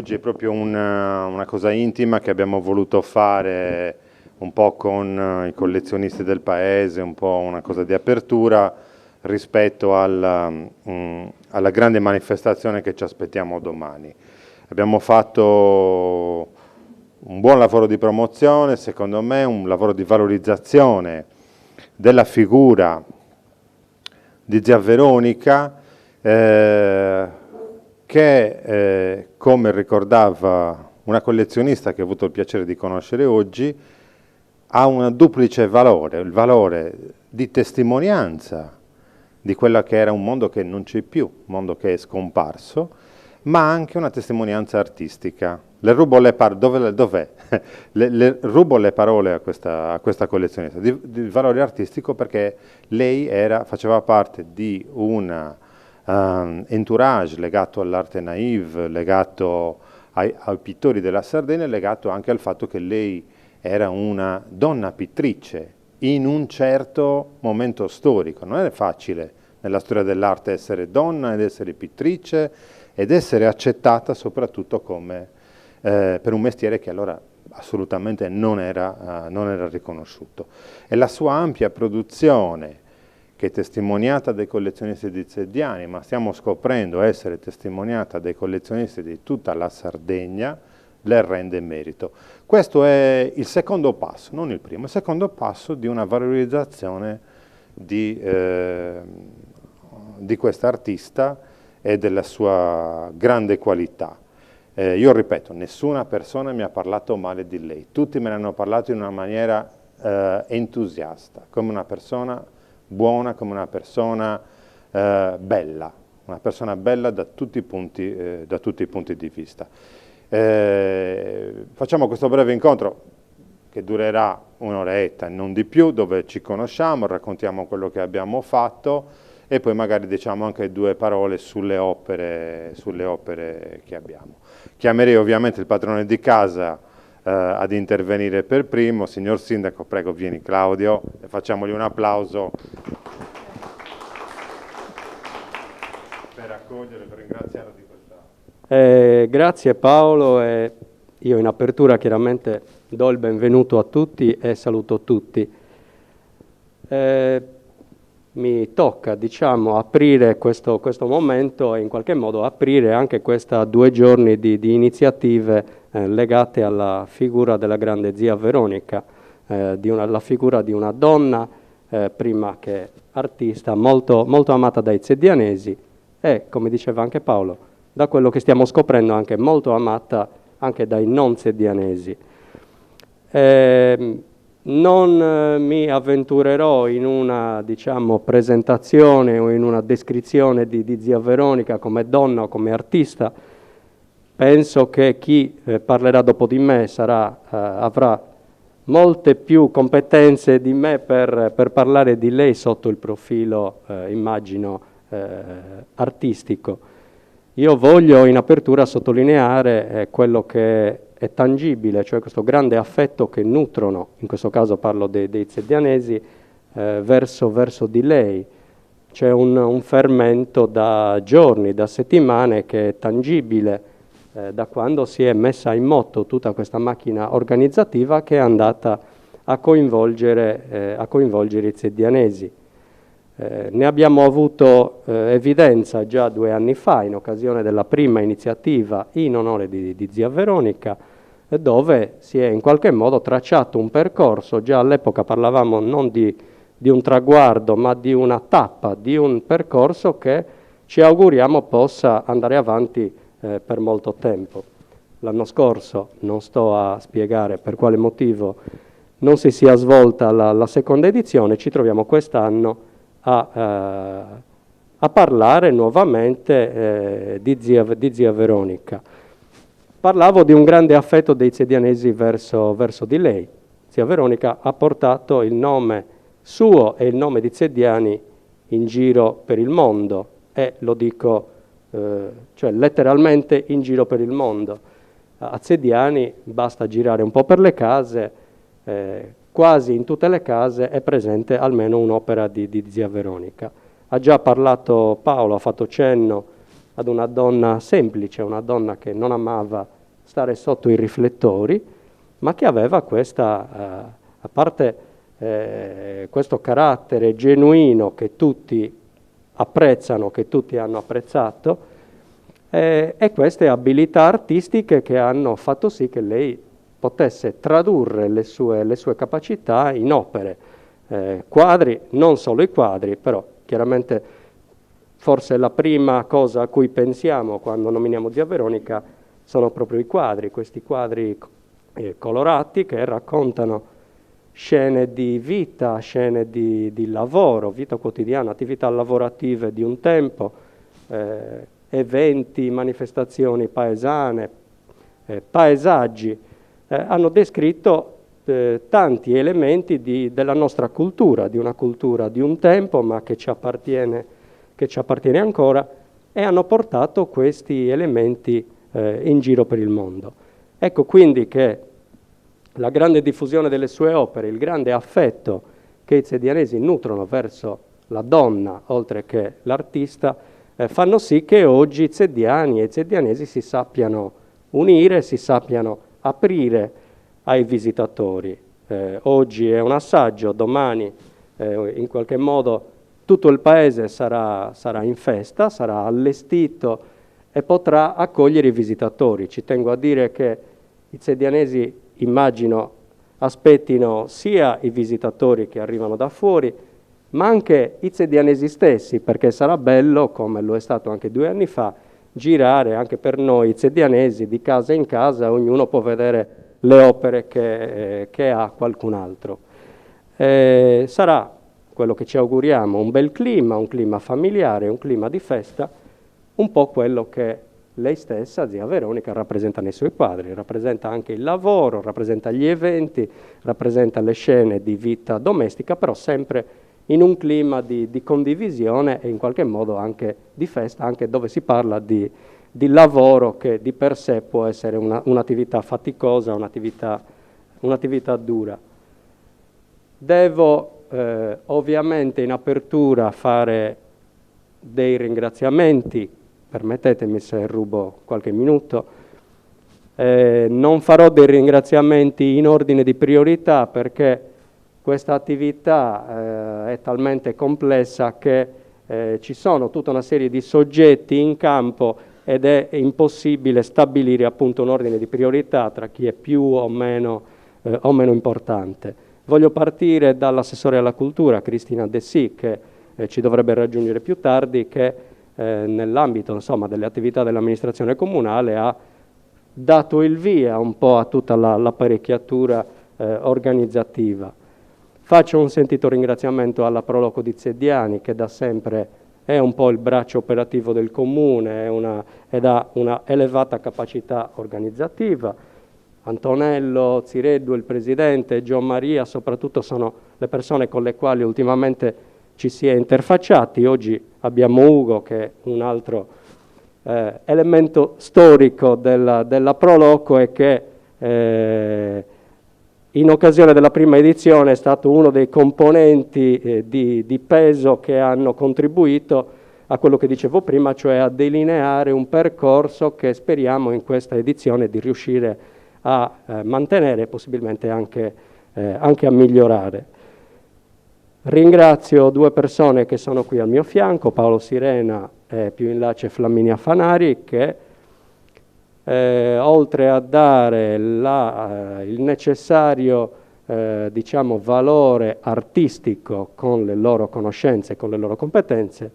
oggi è proprio una cosa intima che abbiamo voluto fare un po' con i collezionisti del paese, un po' una cosa di apertura rispetto alla grande manifestazione che ci aspettiamo domani. Abbiamo fatto un buon lavoro di promozione, secondo me, un lavoro di valorizzazione della figura di zia Veronica, che, come ricordava una collezionista che ho avuto il piacere di conoscere oggi, ha un duplice valore, il valore di testimonianza di quello che era un mondo che non c'è più, un mondo che è scomparso, ma anche una testimonianza artistica. Le rubo le parole, dov'è? Le rubo le parole a questa collezionista, di valore artistico, perché lei faceva parte di un entourage legato all'arte naïve, legato ai pittori della Sardegna, legato anche al fatto che lei era una donna pittrice in un certo momento storico. Non è facile nella storia dell'arte essere donna ed essere pittrice ed essere accettata soprattutto come per un mestiere che allora assolutamente non era riconosciuto. E la sua ampia produzione, che è testimoniata dai collezionisti di Zediani, ma stiamo scoprendo essere testimoniata dai collezionisti di tutta la Sardegna, le rende merito. Questo è il secondo passo, non il primo, il secondo passo di una valorizzazione di questa artista e della sua grande qualità. Io ripeto, nessuna persona mi ha parlato male di lei, tutti me ne hanno parlato in una maniera entusiasta, come una persona buona, come una persona bella da tutti i punti di vista. Facciamo questo breve incontro che durerà un'oretta e non di più, dove ci conosciamo, raccontiamo quello che abbiamo fatto e poi magari diciamo anche due parole sulle opere che abbiamo. Chiamerei ovviamente il padrone di casa ad intervenire per primo. Signor Sindaco, prego, vieni Claudio, e facciamogli un applauso per accogliere, per ringraziarlo di questa. Grazie Paolo, e io in apertura chiaramente do il benvenuto a tutti e saluto tutti. Mi tocca, diciamo, aprire questo momento e in qualche modo aprire anche questa 2 giorni di iniziative legate alla figura della grande zia Veronica, la figura di una donna, prima che artista, molto, molto amata dai zedianesi e, come diceva anche Paolo, da quello che stiamo scoprendo anche molto amata anche dai non zedianesi. Non mi avventurerò in una, diciamo, presentazione o in una descrizione di zia Veronica come donna o come artista. Penso che chi parlerà dopo di me avrà molte più competenze di me per parlare di lei sotto il profilo, immagino, artistico. Io voglio in apertura sottolineare quello che è tangibile, cioè questo grande affetto che nutrono, in questo caso parlo dei zedianesi, verso di lei. C'è un fermento da giorni, da settimane, che è tangibile da quando si è messa in moto tutta questa macchina organizzativa che è andata a coinvolgere i zedianesi. Ne abbiamo avuto evidenza già 2 anni fa, in occasione della prima iniziativa in onore di zia Veronica, dove si è in qualche modo tracciato un percorso. Già all'epoca parlavamo non di un traguardo, ma di una tappa, di un percorso che ci auguriamo possa andare avanti per molto tempo. L'anno scorso, non sto a spiegare per quale motivo non si sia svolta la seconda edizione, ci troviamo quest'anno a parlare nuovamente di zia Veronica. Parlavo di un grande affetto dei zedianesi verso di lei. Zia Veronica ha portato il nome suo e il nome di Zediani in giro per il mondo, e lo dico cioè letteralmente in giro per il mondo. A Zediani basta girare un po' per le case, quasi in tutte le case è presente almeno un'opera di zia Veronica. Ha già parlato Paolo, ha fatto cenno ad una donna semplice, una donna che non amava stare sotto i riflettori, ma che aveva questa, a parte questo carattere genuino che tutti apprezzano, che tutti hanno apprezzato, e queste abilità artistiche che hanno fatto sì che lei potesse tradurre le sue capacità in opere, quadri, non solo i quadri, però chiaramente forse la prima cosa a cui pensiamo quando nominiamo Zia Veronica sono proprio i quadri, questi quadri colorati che raccontano scene di vita, scene di lavoro, vita quotidiana, attività lavorative di un tempo, eventi, manifestazioni paesane, paesaggi, hanno descritto tanti elementi della nostra cultura, di una cultura di un tempo, ma che ci appartiene ancora, e hanno portato questi elementi in giro per il mondo. Ecco quindi che la grande diffusione delle sue opere, il grande affetto che i zedianesi nutrono verso la donna, oltre che l'artista, fanno sì che oggi i zediani e i zedianesi si sappiano unire, si sappiano aprire ai visitatori. Oggi è un assaggio, domani in qualche modo tutto il paese sarà in festa, sarà allestito e potrà accogliere i visitatori. Ci tengo a dire che i zedianesi, immagino, aspettino sia i visitatori che arrivano da fuori, ma anche i zedianesi stessi, perché sarà bello, come lo è stato anche 2 anni fa, girare anche per noi zedianesi di casa in casa, ognuno può vedere le opere che ha qualcun altro. Sarà quello che ci auguriamo, un bel clima, un clima familiare, un clima di festa, un po' quello che lei stessa, Zia Veronica, rappresenta nei suoi quadri, rappresenta anche il lavoro, rappresenta gli eventi, rappresenta le scene di vita domestica, però sempre in un clima di condivisione e in qualche modo anche di festa, anche dove si parla di lavoro che di per sé può essere un'attività faticosa, un'attività dura. Devo ovviamente in apertura fare dei ringraziamenti, permettetemi se rubo qualche minuto. Non farò dei ringraziamenti in ordine di priorità perché questa attività è talmente complessa che ci sono tutta una serie di soggetti in campo ed è impossibile stabilire appunto un ordine di priorità tra chi è più o meno importante. Voglio partire dall'assessore alla cultura, Cristina De Sì, che ci dovrebbe raggiungere più tardi, che nell'ambito insomma, delle attività dell'amministrazione comunale ha dato il via un po' a tutta l'apparecchiatura organizzativa. Faccio un sentito ringraziamento alla Proloco di Zediani, che da sempre è un po' il braccio operativo del comune ed ha una elevata capacità organizzativa. Antonello Zireddu, il presidente, Gian Maria, soprattutto sono le persone con le quali ultimamente ci si è interfacciati. Oggi abbiamo Ugo, che è un altro elemento storico della Proloco e che in occasione della prima edizione è stato uno dei componenti di peso che hanno contribuito a quello che dicevo prima, cioè a delineare un percorso che speriamo in questa edizione di riuscire a mantenere e possibilmente anche a migliorare. Ringrazio 2 persone che sono qui al mio fianco, Paolo Sirena e più in là c'è Flaminia Fanari, che oltre a dare il necessario diciamo, valore artistico con le loro conoscenze, con le loro competenze,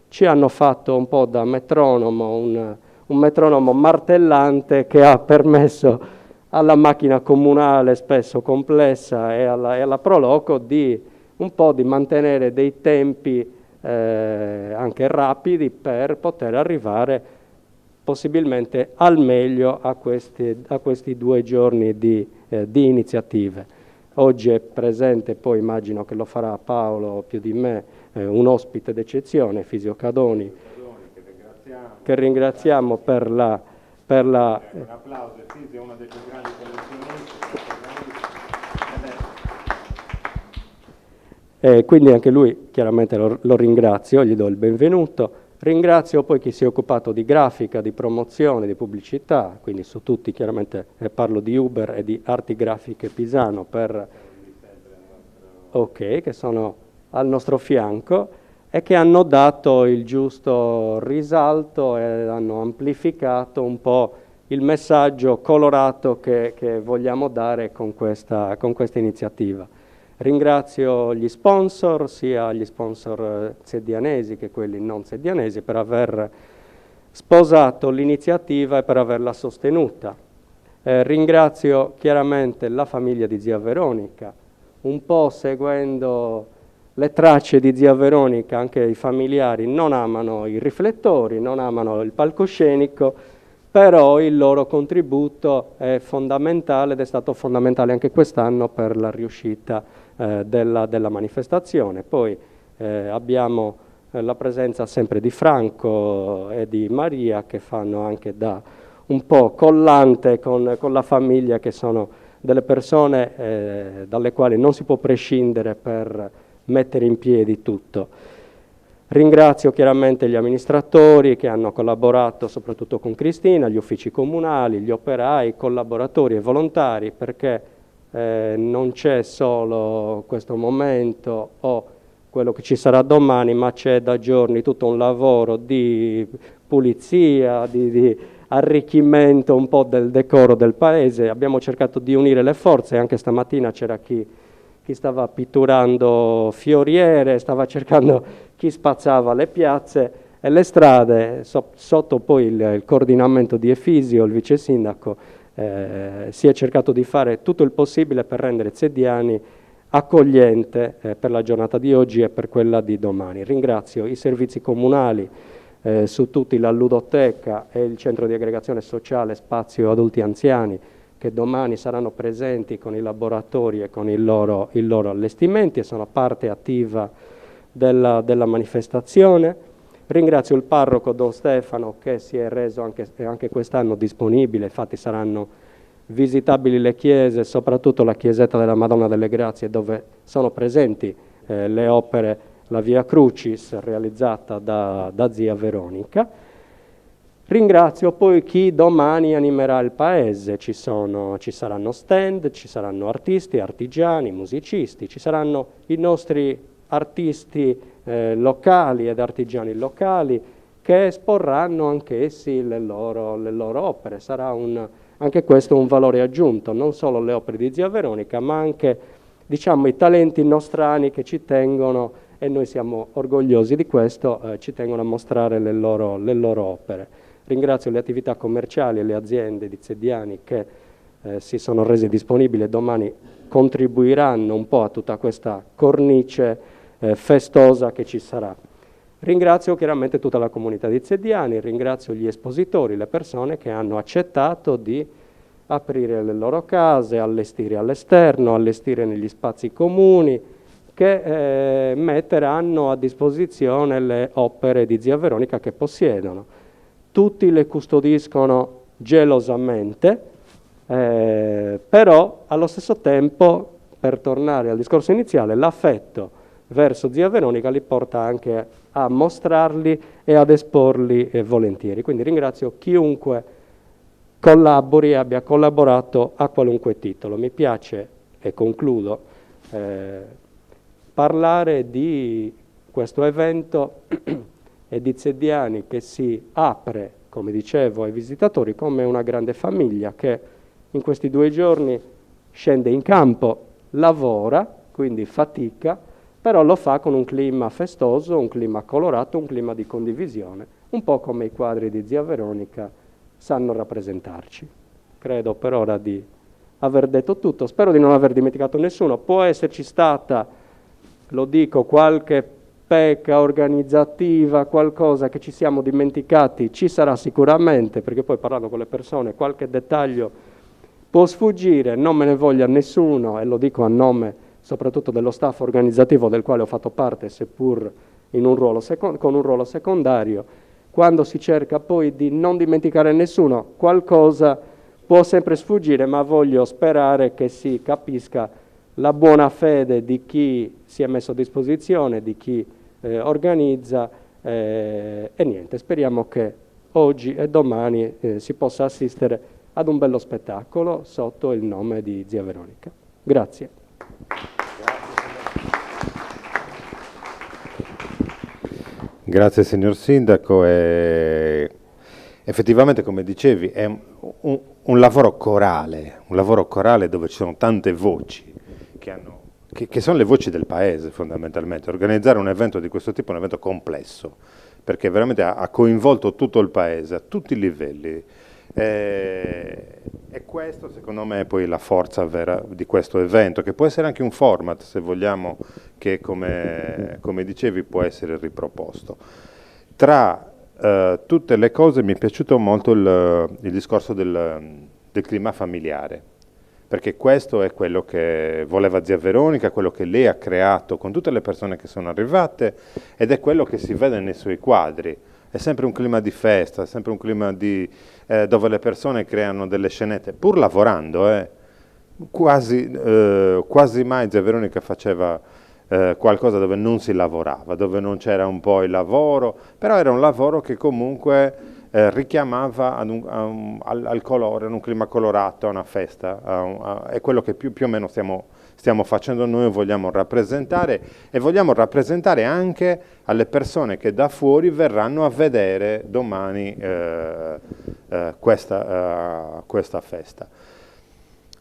ci hanno fatto un po' da metronomo, un metronomo martellante che ha permesso alla macchina comunale spesso complessa e alla Proloco di un po' di mantenere dei tempi anche rapidi per poter arrivare possibilmente al meglio a questi 2 giorni di iniziative. Oggi è presente, poi immagino che lo farà Paolo più di me, un ospite d'eccezione, Fisio Cadoni, che ringraziamo per la... Un applauso, Fisio è uno dei più grandi collezionisti. Quindi anche lui chiaramente lo ringrazio, gli do il benvenuto. Ringrazio poi chi si è occupato di grafica, di promozione, di pubblicità, quindi su tutti chiaramente parlo di Uber e di Arti Grafiche Pisano che sono al nostro fianco e che hanno dato il giusto risalto e hanno amplificato un po' il messaggio colorato che vogliamo dare con questa iniziativa. Ringrazio gli sponsor, sia gli sponsor sedianesi che quelli non sedianesi, per aver sposato l'iniziativa e per averla sostenuta. Ringrazio chiaramente la famiglia di zia Veronica, un po' seguendo le tracce di zia Veronica, anche i familiari non amano i riflettori, non amano il palcoscenico, però il loro contributo è fondamentale ed è stato fondamentale anche quest'anno per la riuscita della manifestazione. Poi abbiamo la presenza sempre di Franco e di Maria, che fanno anche da un po' collante con la famiglia, che sono delle persone dalle quali non si può prescindere per mettere in piedi tutto. Ringrazio chiaramente gli amministratori che hanno collaborato soprattutto con Cristina, gli uffici comunali, gli operai, i collaboratori e volontari, perché non c'è solo questo momento o quello che ci sarà domani, ma c'è da giorni tutto un lavoro di pulizia, di arricchimento un po' del decoro del paese. Abbiamo cercato di unire le forze, anche stamattina c'era chi stava pitturando fioriere, stava cercando chi spazzava le piazze e le strade, sotto poi il coordinamento di Efisio, il vice sindaco, si è cercato di fare tutto il possibile per rendere Zediani accogliente per la giornata di oggi e per quella di domani. Ringrazio i servizi comunali, su tutti la ludoteca e il centro di aggregazione sociale Spazio Adulti Anziani, che domani saranno presenti con i laboratori e con i loro allestimenti e sono parte attiva della manifestazione. Ringrazio il parroco Don Stefano, che si è reso anche quest'anno disponibile, infatti saranno visitabili le chiese, soprattutto la chiesetta della Madonna delle Grazie, dove sono presenti le opere, la Via Crucis realizzata da zia Veronica. Ringrazio poi chi domani animerà il paese, ci saranno stand, ci saranno artisti, artigiani, musicisti, ci saranno i nostri artisti locali ed artigiani locali che esporranno anch'essi le loro opere. Sarà anche questo un valore aggiunto, non solo le opere di zia Veronica, ma anche, diciamo, i talenti nostrani che ci tengono, e noi siamo orgogliosi di questo, ci tengono a mostrare le loro opere. Ringrazio le attività commerciali e le aziende di Zediani che si sono rese disponibili e domani contribuiranno un po' a tutta questa cornice festosa che ci sarà. Ringrazio chiaramente tutta la comunità di Zediani, ringrazio gli espositori, le persone che hanno accettato di aprire le loro case, allestire all'esterno, allestire negli spazi comuni, che metteranno a disposizione le opere di zia Veronica che possiedono. Tutti le custodiscono gelosamente, però allo stesso tempo, per tornare al discorso iniziale, l'affetto verso zia Veronica li porta anche a mostrarli e ad esporli volentieri. Quindi ringrazio chiunque collabori e abbia collaborato a qualunque titolo. Mi piace, e concludo, parlare di questo evento e di Zediani che si apre, come dicevo, ai visitatori come una grande famiglia che in questi 2 giorni scende in campo, lavora, quindi fatica, però lo fa con un clima festoso, un clima colorato, un clima di condivisione, un po' come i quadri di zia Veronica sanno rappresentarci. Credo per ora di aver detto tutto, spero di non aver dimenticato nessuno. Può esserci stata, lo dico, qualche pecca organizzativa, qualcosa che ci siamo dimenticati, ci sarà sicuramente, perché poi parlando con le persone qualche dettaglio può sfuggire, non me ne voglia nessuno, e lo dico a nome soprattutto dello staff organizzativo del quale ho fatto parte, seppur in un ruolo con un ruolo secondario. Quando si cerca poi di non dimenticare nessuno, qualcosa può sempre sfuggire, ma voglio sperare che si capisca la buona fede di chi si è messo a disposizione, di chi organizza, E niente, speriamo che oggi e domani si possa assistere ad un bello spettacolo sotto il nome di Zia Veronica. Grazie. Grazie signor Sindaco. Effettivamente, come dicevi, è un lavoro corale dove ci sono tante voci che sono le voci del paese fondamentalmente. Organizzare un evento di questo tipo è un evento complesso, perché veramente ha coinvolto tutto il paese, a tutti i livelli. E questo secondo me è poi la forza vera di questo evento, che può essere anche un format, se vogliamo, che come dicevi può essere riproposto. Tra tutte le cose mi è piaciuto molto il discorso del clima familiare, perché questo è quello che voleva Zia Veronica, quello che lei ha creato con tutte le persone che sono arrivate, ed è quello che si vede nei suoi quadri. È sempre un clima di festa, è sempre un clima dove le persone creano delle scenette, pur lavorando. Quasi mai Zia Veronica faceva qualcosa dove non si lavorava, dove non c'era un po' il lavoro, però era un lavoro che comunque richiamava al colore, ad un clima colorato, a una festa. È quello che più o meno stiamo facendo noi, vogliamo rappresentare, e vogliamo rappresentare anche alle persone che da fuori verranno a vedere domani questa festa.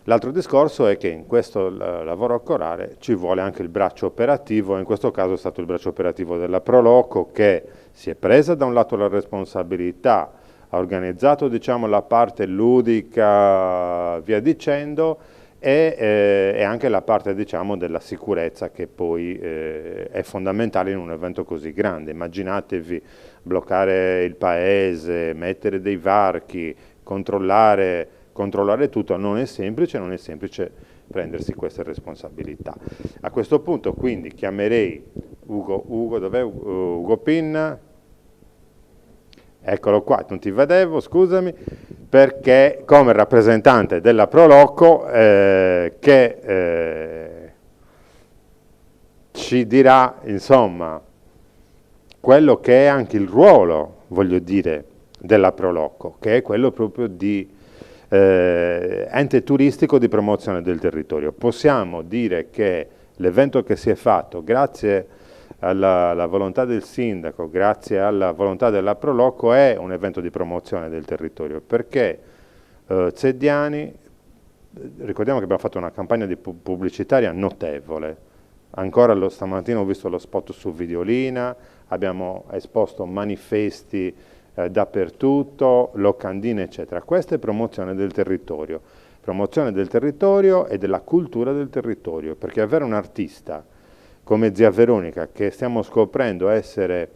L'altro discorso è che in questo lavoro corale ci vuole anche il braccio operativo, in questo caso è stato il braccio operativo della Proloco, che si è presa da un lato la responsabilità, ha organizzato, diciamo, la parte ludica, via dicendo, e anche la parte, diciamo, della sicurezza, che poi è fondamentale in un evento così grande. Immaginatevi bloccare il paese, mettere dei varchi, controllare tutto, non è semplice prendersi queste responsabilità. A questo punto quindi chiamerei Ugo, dov'è Ugo Pinna? Eccolo qua, non ti vedevo, scusami, perché come rappresentante della Proloco ci dirà, insomma, quello che è anche il ruolo, voglio dire, della Proloco, che è quello proprio di ente turistico di promozione del territorio. Possiamo dire che l'evento che si è fatto, grazie alla volontà del sindaco, grazie alla volontà della Proloco, è un evento di promozione del territorio, perché Zediani, ricordiamo che abbiamo fatto una campagna pubblicitaria notevole. Ancora stamattina ho visto lo spot su Videolina, abbiamo esposto manifesti dappertutto, locandine eccetera. Questa è promozione del territorio e della cultura del territorio, perché avere un artista come Zia Veronica, che stiamo scoprendo essere,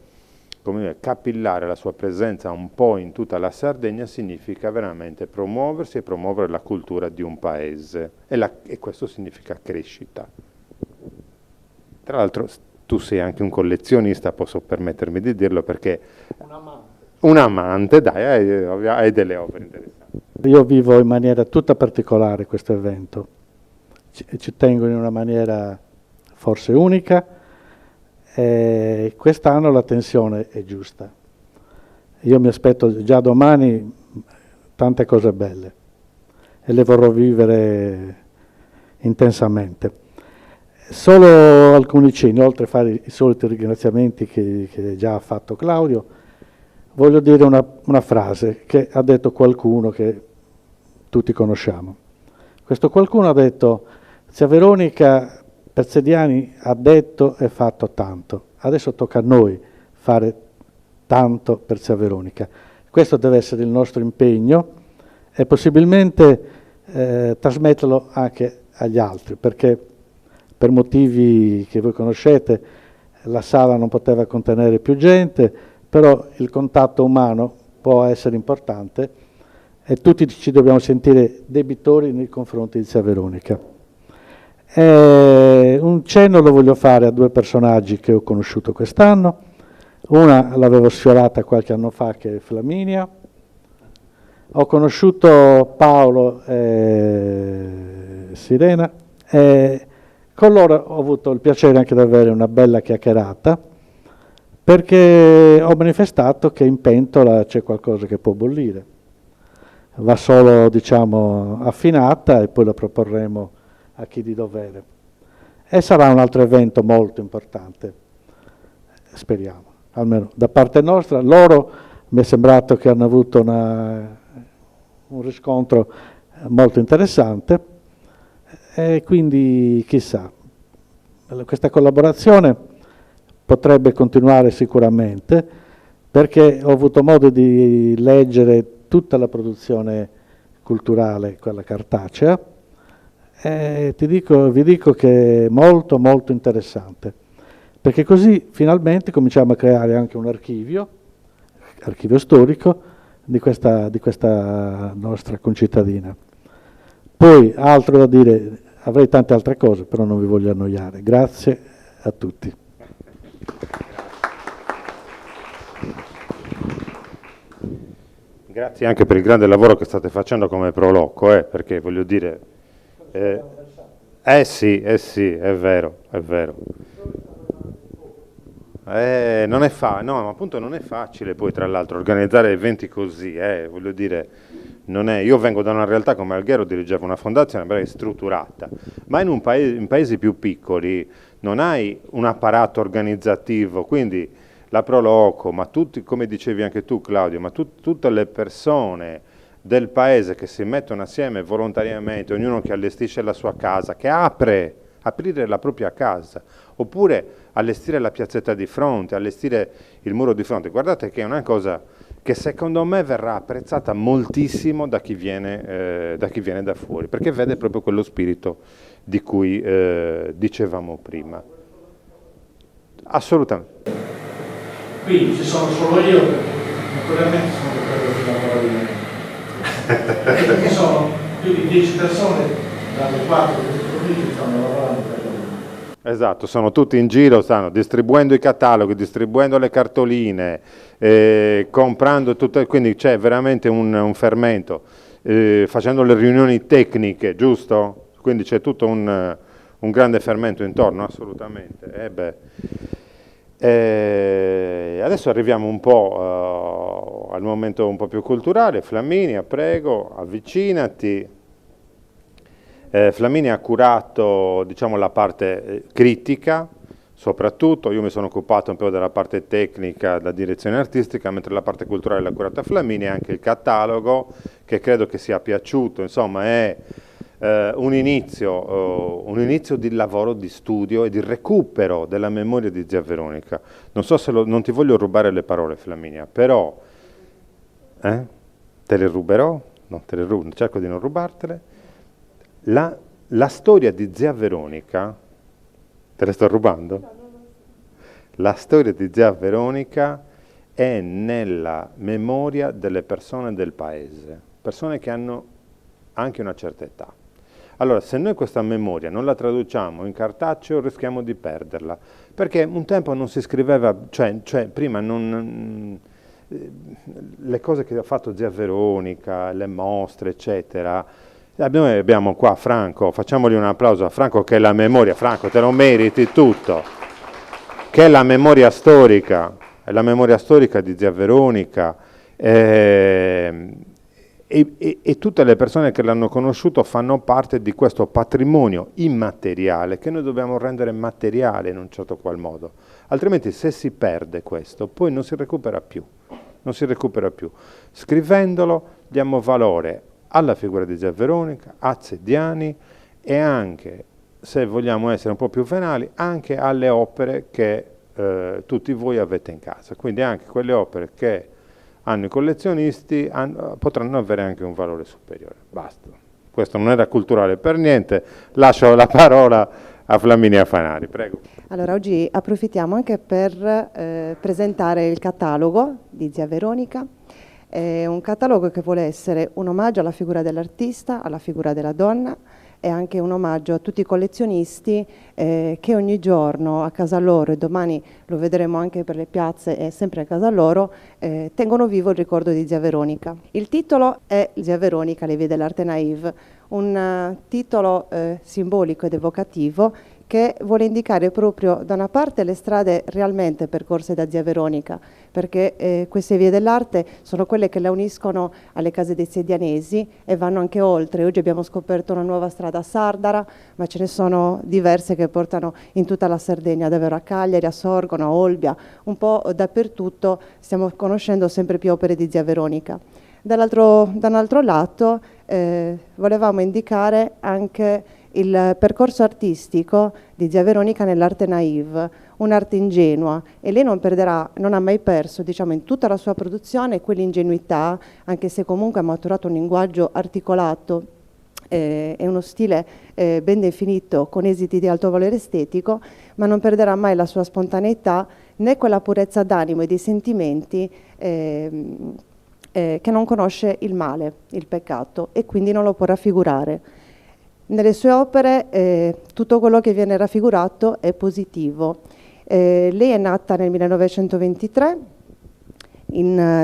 come dire, capillare la sua presenza un po' in tutta la Sardegna, significa veramente promuoversi e promuovere la cultura di un paese, e questo significa crescita. Tra l'altro tu sei anche un collezionista, posso permettermi di dirlo, perché un amante, dai, hai delle opere interessanti. Io vivo in maniera tutta particolare questo evento, ci tengo in una maniera forse unica, e quest'anno la tensione è giusta. Io mi aspetto già domani tante cose belle e le vorrò vivere intensamente. Solo alcuni cenni, oltre a fare i soliti ringraziamenti che già ha fatto Claudio. Voglio dire una frase che ha detto qualcuno che tutti conosciamo. Questo qualcuno ha detto: Zia Veronica per Zediani ha detto e fatto tanto, adesso tocca a noi fare tanto per Zia Veronica. Questo deve essere il nostro impegno e possibilmente trasmetterlo anche agli altri, perché per motivi che voi conoscete la sala non poteva contenere più gente, però il contatto umano può essere importante e tutti ci dobbiamo sentire debitori nei confronti di Zia Veronica. Un cenno lo voglio fare a due personaggi che ho conosciuto quest'anno. Una l'avevo sfiorata qualche anno fa, che è Flaminia. Ho conosciuto Paolo e Sirena, e con loro ho avuto il piacere anche di avere una bella chiacchierata, perché ho manifestato che in pentola c'è qualcosa che può bollire. Va solo, diciamo, affinata e poi la proporremo a chi di dovere. E sarà un altro evento molto importante, speriamo, almeno da parte nostra. Loro mi è sembrato che hanno avuto un riscontro molto interessante e quindi chissà, questa collaborazione potrebbe continuare sicuramente, perché ho avuto modo di leggere tutta la produzione culturale, quella cartacea, e vi dico che è molto molto interessante, perché così finalmente cominciamo a creare anche un archivio storico di questa nostra concittadina. Poi altro da dire, avrei tante altre cose, però non vi voglio annoiare. Grazie a tutti. Grazie anche per il grande lavoro che state facendo come Proloco, perché voglio dire... sì, è vero, è vero. Non è no, ma appunto non è facile poi tra l'altro organizzare eventi così, voglio dire, non è, io vengo da una realtà come Alghero, dirigevo una fondazione magari strutturata, ma in paesi più piccoli non hai un apparato organizzativo, quindi la Proloco, ma tutti, come dicevi anche tu Claudio, ma tutte le persone del paese che si mettono assieme volontariamente, ognuno che allestisce la sua casa, che aprire la propria casa, oppure allestire la piazzetta di fronte, allestire il muro di fronte. Guardate che è una cosa che secondo me verrà apprezzata moltissimo da chi viene da fuori, perché vede proprio quello spirito di cui dicevamo prima. Assolutamente. Qui ci sono solo io, naturalmente sono quello che lavora di me. Perché sono più di 10 persone dalle 4 che stanno lavorando per me. Esatto, sono tutti in giro, stanno distribuendo i cataloghi, distribuendo le cartoline, comprando tutto, quindi c'è veramente un fermento, facendo le riunioni tecniche, giusto? Quindi c'è tutto un grande fermento intorno, assolutamente. Adesso arriviamo un po' al momento un po' più culturale. Flaminia, prego, avvicinati. Flaminia ha curato, diciamo, la parte critica, soprattutto. Io mi sono occupato un po' della parte tecnica, della direzione artistica, mentre la parte culturale l'ha curata Flaminia, e anche il catalogo, che credo che sia piaciuto. Insomma, è un inizio di lavoro, di studio e di recupero della memoria di zia Veronica. Non so se non ti voglio rubare le parole, Flaminia, però te le ruberò, no, cerco di non rubartele. La storia di zia Veronica, te le sto rubando? La storia di zia Veronica è nella memoria delle persone del paese, persone che hanno anche una certa età. Allora, se noi questa memoria non la traduciamo in cartaceo, rischiamo di perderla, perché un tempo non si scriveva, cioè prima le cose che ha fatto zia Veronica, le mostre, eccetera. Noi abbiamo qua Franco, facciamogli un applauso a Franco, che è la memoria. Franco, te lo meriti tutto, che è la memoria storica, è la memoria storica di zia Veronica. E tutte le persone che l'hanno conosciuto fanno parte di questo patrimonio immateriale che noi dobbiamo rendere materiale in un certo qual modo, altrimenti se si perde questo poi non si recupera più, Scrivendolo diamo valore alla figura di zia Veronica, a Zediani e anche, se vogliamo essere un po' più venali, anche alle opere che tutti voi avete in casa, quindi anche quelle opere che hanno i collezionisti potranno avere anche un valore superiore. Basta. Questo non era culturale per niente. Lascio la parola a Flaminia Fanari, prego. Allora, oggi approfittiamo anche per presentare il catalogo di zia Veronica. È un catalogo che vuole essere un omaggio alla figura dell'artista, alla figura della donna, e anche un omaggio a tutti i collezionisti che ogni giorno a casa loro, e domani lo vedremo anche per le piazze e sempre a casa loro, tengono vivo il ricordo di zia Veronica. Il titolo è Zia Veronica, le vie dell'arte naïve, un titolo simbolico ed evocativo che vuole indicare proprio da una parte le strade realmente percorse da Zia Veronica, perché queste vie dell'arte sono quelle che la uniscono alle case dei Sedianesi e vanno anche oltre. Oggi abbiamo scoperto una nuova strada a Sardara, ma ce ne sono diverse che portano in tutta la Sardegna, davvero a Cagliari, a Sorgono, a Olbia, un po' dappertutto stiamo conoscendo sempre più opere di Zia Veronica. Da un altro lato volevamo indicare anche il percorso artistico di Zia Veronica nell'arte naïve, un'arte ingenua, e lei non ha mai perso, diciamo, in tutta la sua produzione quell'ingenuità, anche se comunque ha maturato un linguaggio articolato e uno stile ben definito con esiti di alto valore estetico, ma non perderà mai la sua spontaneità né quella purezza d'animo e di sentimenti che non conosce il male, il peccato, e quindi non lo può raffigurare. Nelle sue opere tutto quello che viene raffigurato è positivo. Lei è nata nel 1923,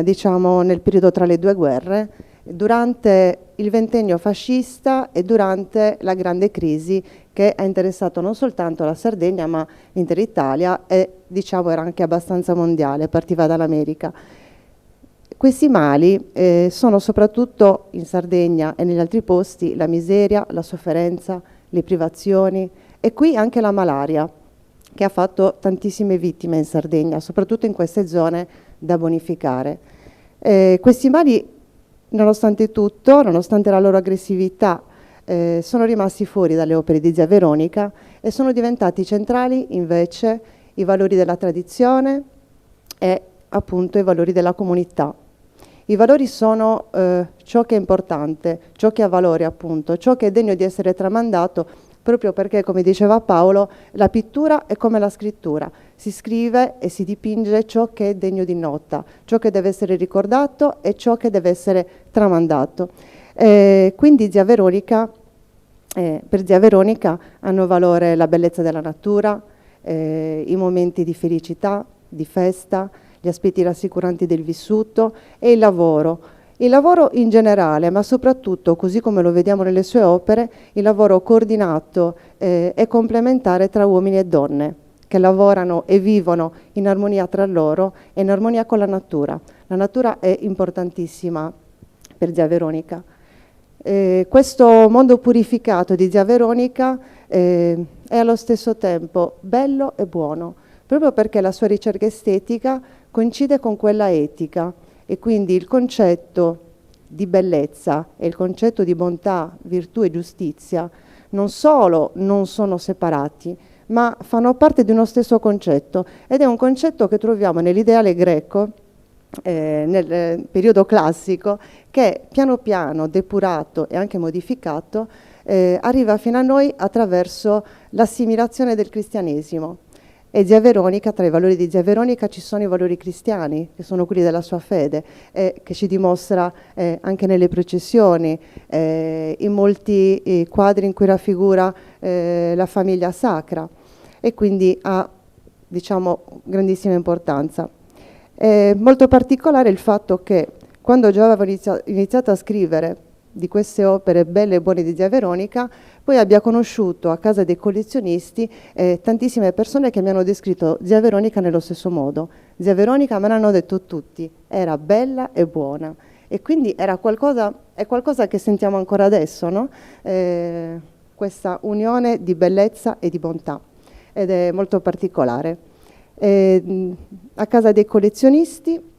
diciamo, nel periodo tra le due guerre, durante il ventennio fascista e durante la grande crisi che ha interessato non soltanto la Sardegna ma l'intera Italia, e diciamo era anche abbastanza mondiale, partiva dall'America. Questi mali sono soprattutto in Sardegna e negli altri posti la miseria, la sofferenza, le privazioni, e qui anche la malaria, che ha fatto tantissime vittime in Sardegna, soprattutto in queste zone da bonificare. Questi mali, nonostante tutto, nonostante la loro aggressività, sono rimasti fuori dalle opere di Zia Veronica e sono diventati centrali invece i valori della tradizione e appunto i valori della comunità. I valori sono ciò che è importante, ciò che ha valore appunto, ciò che è degno di essere tramandato, proprio perché, come diceva Paolo, la pittura è come la scrittura, si scrive e si dipinge ciò che è degno di nota, ciò che deve essere ricordato e ciò che deve essere tramandato. Quindi per Zia Veronica hanno valore la bellezza della natura, i momenti di felicità, di festa, gli aspetti rassicuranti del vissuto e il lavoro. Il lavoro in generale, ma soprattutto, così come lo vediamo nelle sue opere, il lavoro coordinato e complementare tra uomini e donne, che lavorano e vivono in armonia tra loro e in armonia con la natura. La natura è importantissima per Zia Veronica. Questo mondo purificato di Zia Veronica è allo stesso tempo bello e buono, proprio perché la sua ricerca estetica coincide con quella etica, e quindi il concetto di bellezza e il concetto di bontà, virtù e giustizia non solo non sono separati, ma fanno parte di uno stesso concetto, ed è un concetto che troviamo nell'ideale greco, nel periodo classico, che piano piano, depurato e anche modificato, arriva fino a noi attraverso l'assimilazione del cristianesimo. E Zia Veronica, tra i valori di Zia Veronica ci sono i valori cristiani, che sono quelli della sua fede, che ci dimostra anche nelle processioni, in molti quadri in cui raffigura la famiglia sacra, e quindi ha, diciamo, grandissima importanza. È molto particolare il fatto che quando già aveva iniziato a scrivere di queste opere belle e buone di Zia Veronica, poi abbia conosciuto a casa dei collezionisti tantissime persone che mi hanno descritto Zia Veronica nello stesso modo. Zia Veronica, me l'hanno detto tutti, era bella e buona, e quindi è qualcosa che sentiamo ancora adesso, no? Questa unione di bellezza e di bontà, ed è molto particolare. A casa dei collezionisti,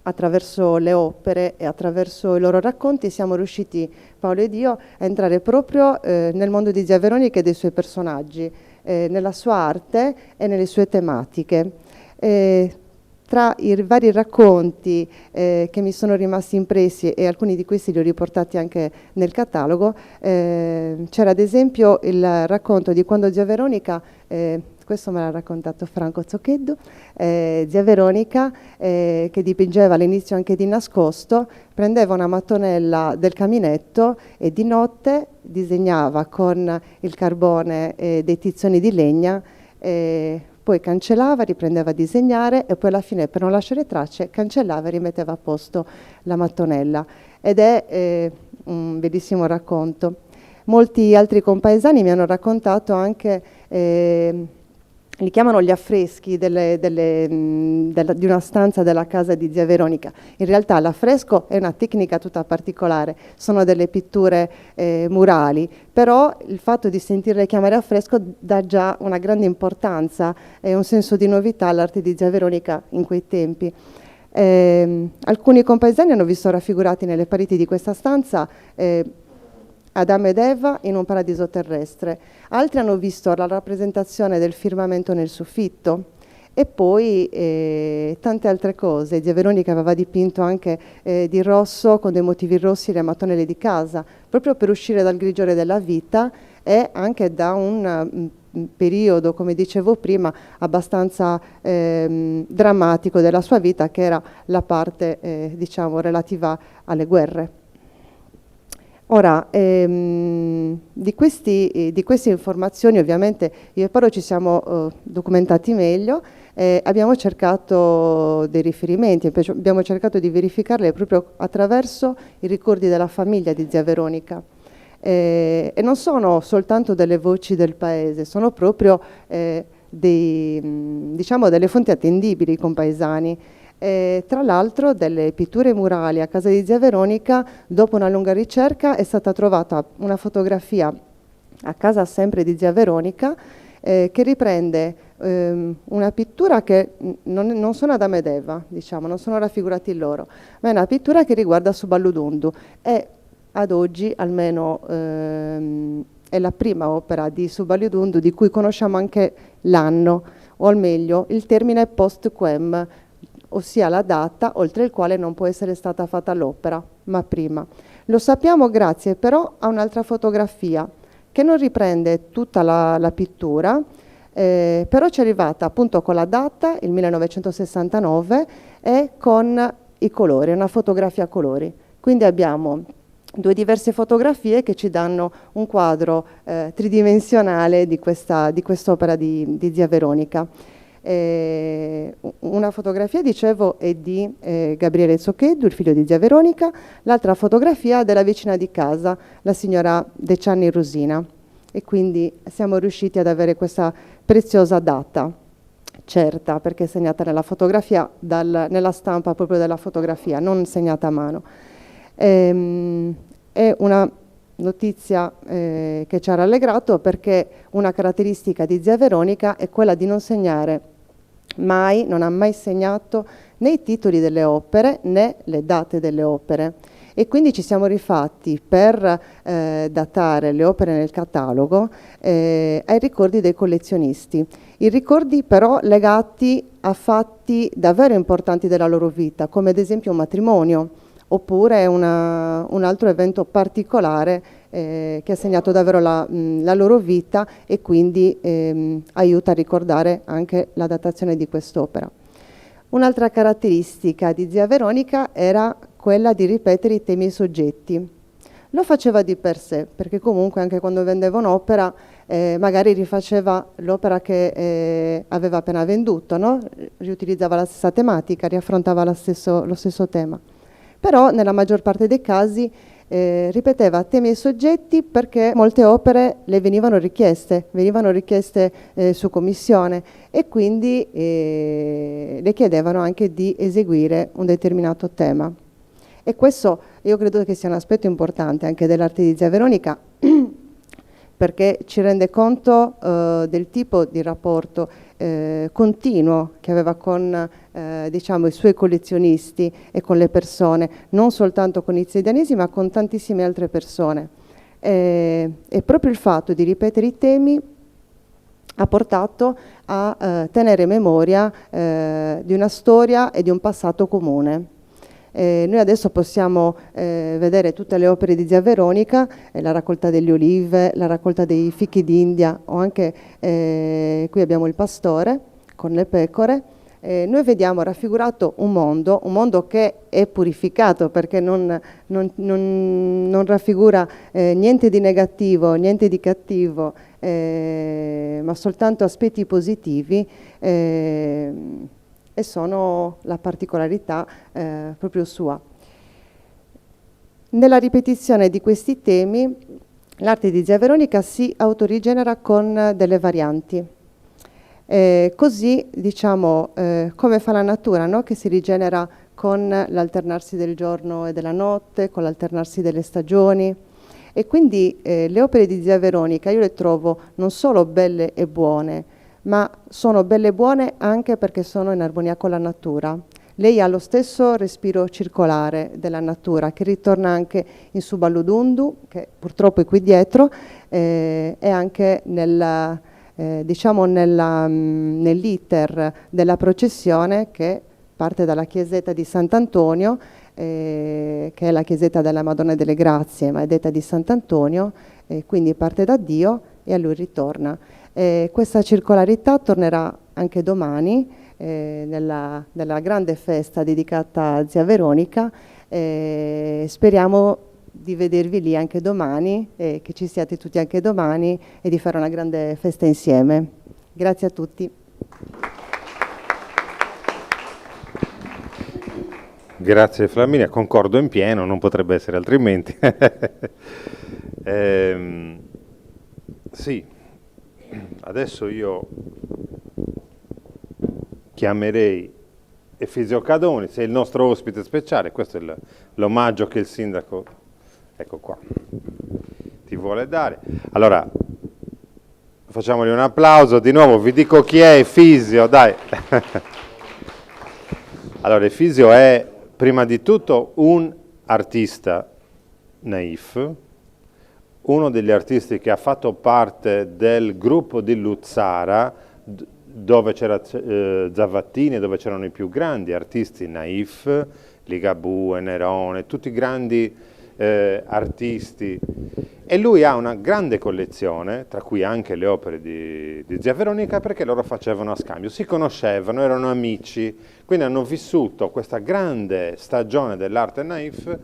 attraverso le opere e attraverso i loro racconti, siamo riusciti, Paolo ed io, a entrare proprio nel mondo di Zia Veronica e dei suoi personaggi, nella sua arte e nelle sue tematiche. Tra i vari racconti che mi sono rimasti impressi, e alcuni di questi li ho riportati anche nel catalogo, c'era ad esempio il racconto di quando Zia Veronica, questo me l'ha raccontato Franco Zoccheddu, Zia Veronica, che dipingeva all'inizio anche di nascosto, prendeva una mattonella del caminetto e di notte disegnava con il carbone dei tizzoni di legna, poi cancellava, riprendeva a disegnare e poi alla fine, per non lasciare tracce, cancellava e rimetteva a posto la mattonella. Ed è un bellissimo racconto. molti altri compaesani mi hanno raccontato anche, li chiamano gli affreschi di una stanza della casa di zia Veronica. In realtà l'affresco è una tecnica tutta particolare, sono delle pitture murali, però il fatto di sentirle chiamare affresco dà già una grande importanza e un senso di novità all'arte di zia Veronica in quei tempi. Alcuni compaesani hanno visto raffigurati nelle pareti di questa stanza Adamo ed Eva in un paradiso terrestre, altri hanno visto la rappresentazione del firmamento nel soffitto e poi tante altre cose. Zia Veronica aveva dipinto anche di rosso con dei motivi rossi le mattonelle di casa, proprio per uscire dal grigiore della vita e anche da un periodo, come dicevo prima, abbastanza drammatico della sua vita, che era la parte diciamo relativa alle guerre. Ora, di queste informazioni ovviamente io e Paolo ci siamo documentati meglio, abbiamo cercato dei riferimenti, abbiamo cercato di verificarle proprio attraverso i ricordi della famiglia di zia Veronica. E non sono soltanto delle voci del paese, sono proprio diciamo, delle fonti attendibili compaesani. Tra l'altro delle pitture murali a casa di zia Veronica, dopo una lunga ricerca è stata trovata una fotografia a casa sempre di zia Veronica che riprende una pittura che non sono Adamo ed Eva, diciamo, non sono raffigurati loro, ma è una pittura che riguarda Suballudundu e ad oggi almeno è la prima opera di Suballudundu di cui conosciamo anche l'anno, o al meglio il termine post quem, ossia la data oltre il quale non può essere stata fatta l'opera, ma prima. Lo sappiamo grazie però a un'altra fotografia che non riprende tutta la pittura, però ci è arrivata appunto con la data, il 1969, e con i colori, una fotografia a colori. Quindi abbiamo due diverse fotografie che ci danno un quadro tridimensionale di quest'opera di zia Veronica. Una fotografia, dicevo, è di Gabriele Zoccheddu, il figlio di zia Veronica, l'altra fotografia della vicina di casa, la signora De Cianni Rosina, e quindi siamo riusciti ad avere questa preziosa data certa, perché è segnata nella fotografia, nella stampa proprio della fotografia, non segnata a mano. È una notizia che ci ha rallegrato, perché una caratteristica di zia Veronica è quella di non segnare mai, non ha mai segnato né i titoli delle opere né le date delle opere, e quindi ci siamo rifatti per datare le opere nel catalogo ai ricordi dei collezionisti, i ricordi però legati a fatti davvero importanti della loro vita, come ad esempio un matrimonio oppure un altro evento particolare che ha segnato davvero la loro vita e quindi aiuta a ricordare anche la datazione di quest'opera. Un'altra caratteristica di zia Veronica era quella di ripetere i temi e i soggetti. Lo faceva di per sé, perché comunque anche quando vendeva un'opera magari rifaceva l'opera che aveva appena venduto, no? Riutilizzava la stessa tematica, riaffrontava lo stesso tema. Però nella maggior parte dei casi ripeteva temi e soggetti, perché molte opere le venivano richieste su commissione, e quindi le chiedevano anche di eseguire un determinato tema. E questo io credo che sia un aspetto importante anche dell'arte di zia Veronica, perché ci rende conto del tipo di rapporto continuo che aveva con diciamo, i suoi collezionisti e con le persone, non soltanto con i ziedianesi ma con tantissime altre persone. E proprio il fatto di ripetere i temi ha portato a tenere memoria di una storia e di un passato comune. Noi adesso possiamo vedere tutte le opere di zia Veronica, la raccolta delle olive, la raccolta dei fichi d'India, o anche qui abbiamo il pastore con le pecore. Noi vediamo raffigurato un mondo che è purificato, perché non raffigura niente di negativo, niente di cattivo, ma soltanto aspetti positivi, e sono la particolarità proprio sua. Nella ripetizione di questi temi l'arte di zia Veronica si autorigenera con delle varianti. Così, diciamo, come fa la natura, no? Che si rigenera con l'alternarsi del giorno e della notte, con l'alternarsi delle stagioni. E quindi le opere di zia Veronica io le trovo non solo belle e buone, ma sono belle e buone anche perché sono in armonia con la natura. Lei ha lo stesso respiro circolare della natura, che ritorna anche in Suballudundu, che purtroppo è qui dietro, e anche diciamo nell'iter della processione, che parte dalla chiesetta di Sant'Antonio, che è la chiesetta della Madonna delle Grazie, ma è detta di Sant'Antonio, quindi parte da Dio e a lui ritorna. Questa circolarità tornerà anche domani, nella grande festa dedicata a zia Veronica. Speriamo di vedervi lì anche domani, che ci siate tutti anche domani e di fare una grande festa insieme. Grazie a tutti. Grazie Flaminia, concordo in pieno, non potrebbe essere altrimenti. Sì, adesso io chiamerei Efisio Cadoni, sei il nostro ospite speciale, questo è l'omaggio che il sindaco, ecco qua, ti vuole dare. Allora, facciamogli un applauso, di nuovo vi dico chi è Efisio, dai. Allora, Efisio è prima di tutto un artista naif, uno degli artisti che ha fatto parte del gruppo di Luzzara, dove c'era Zavattini, dove c'erano i più grandi artisti naif, Ligabue, Nerone, tutti grandi artisti. E lui ha una grande collezione, tra cui anche le opere di zia Veronica, perché loro facevano a scambio, si conoscevano, erano amici, quindi hanno vissuto questa grande stagione dell'arte naif,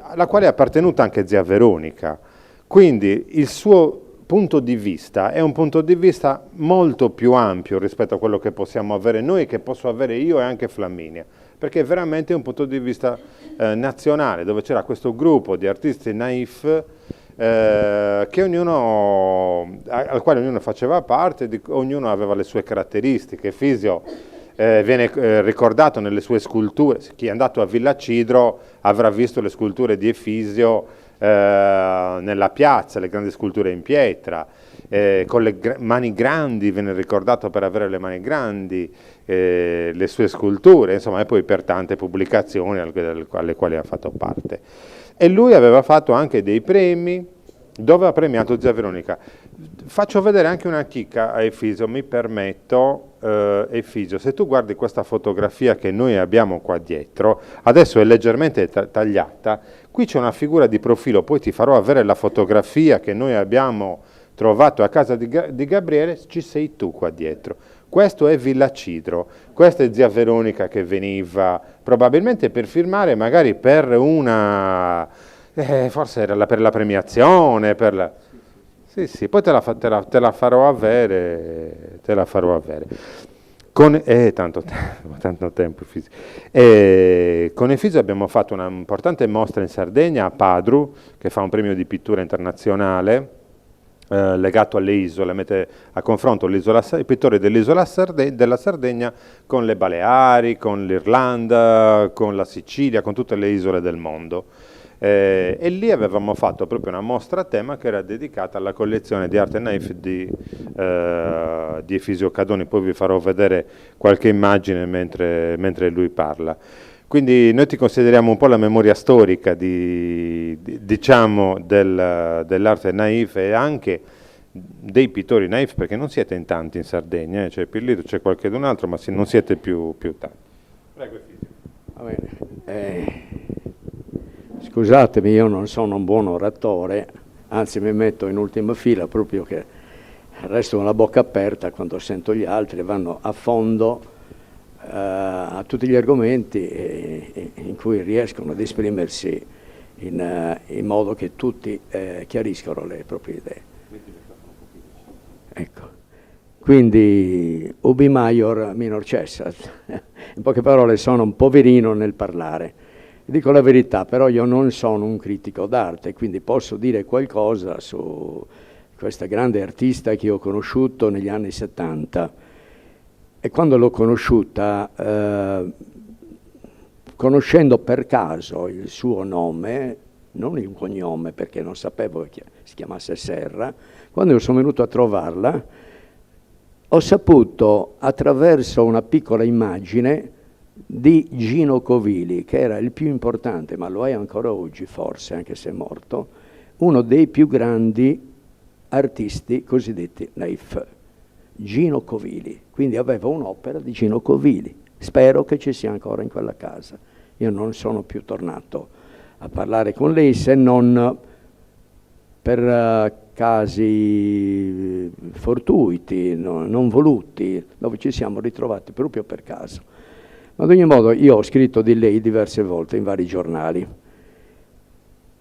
alla quale è appartenuta anche zia Veronica. Quindi il suo punto di vista è un punto di vista molto più ampio rispetto a quello che possiamo avere noi, che posso avere io e anche Flaminia, perché è veramente un punto di vista nazionale, dove c'era questo gruppo di artisti naif che ognuno, al quale ognuno faceva parte, ognuno aveva le sue caratteristiche. Efisio viene ricordato nelle sue sculture, chi è andato a Villa Cidro avrà visto le sculture di Efisio nella piazza, le grandi sculture in pietra, con le mani grandi, viene ricordato per avere le mani grandi, le sue sculture, insomma, e poi per tante pubblicazioni alle quali ha fatto parte. E lui aveva fatto anche dei premi, dove ha premiato zia Veronica. Faccio vedere anche una chicca a Efisio, mi permetto. Efisio, se tu guardi questa fotografia che noi abbiamo qua dietro, adesso è leggermente tagliata, qui c'è una figura di profilo, poi ti farò avere la fotografia che noi abbiamo trovato a casa di Gabriele, ci sei tu qua dietro. Questo è Villa Cidro, questa è zia Veronica che veniva probabilmente per firmare, magari per una, forse era per la premiazione, per la... Sì, poi te la farò avere, Con, tanto tempo, con Efisio abbiamo fatto una importante mostra in Sardegna, a Padru, che fa un premio di pittura internazionale, legato alle isole, mette a confronto i pittori dell'isola della Sardegna con le Baleari, con l'Irlanda, con la Sicilia, con tutte le isole del mondo. E lì avevamo fatto proprio una mostra a tema che era dedicata alla collezione di arte naif di Efisio Cadoni, poi vi farò vedere qualche immagine mentre lui parla. Quindi noi ti consideriamo un po' la memoria storica diciamo dell'arte naif e anche dei pittori naif, perché non siete in tanti in Sardegna, c'è Pillito, c'è qualcun altro, ma non siete più tanti. Prego Efisio. Va bene. Scusatemi, io non sono un buon oratore, anzi mi metto in ultima fila proprio che resto con la bocca aperta quando sento gli altri, vanno a fondo a tutti gli argomenti in cui riescono ad esprimersi in modo che tutti chiariscano le proprie idee. Ecco. Quindi ubi maior minor cessat, in poche parole sono un poverino nel parlare. Dico la verità, però io non sono un critico d'arte, quindi posso dire qualcosa su questa grande artista che ho conosciuto negli anni 70. E quando l'ho conosciuta, conoscendo per caso il suo nome, non il cognome perché non sapevo che si chiamasse Serra, quando io sono venuto a trovarla, ho saputo attraverso una piccola immagine di Gino Covili, che era il più importante, ma lo è ancora oggi forse, anche se è morto, uno dei più grandi artisti cosiddetti naif, Gino Covili. Quindi aveva un'opera di Gino Covili. Spero che ci sia ancora in quella casa. Io non sono più tornato a parlare con lei, se non per casi fortuiti, non voluti, dove ci siamo ritrovati proprio per caso. Ma ad ogni modo io ho scritto di lei diverse volte in vari giornali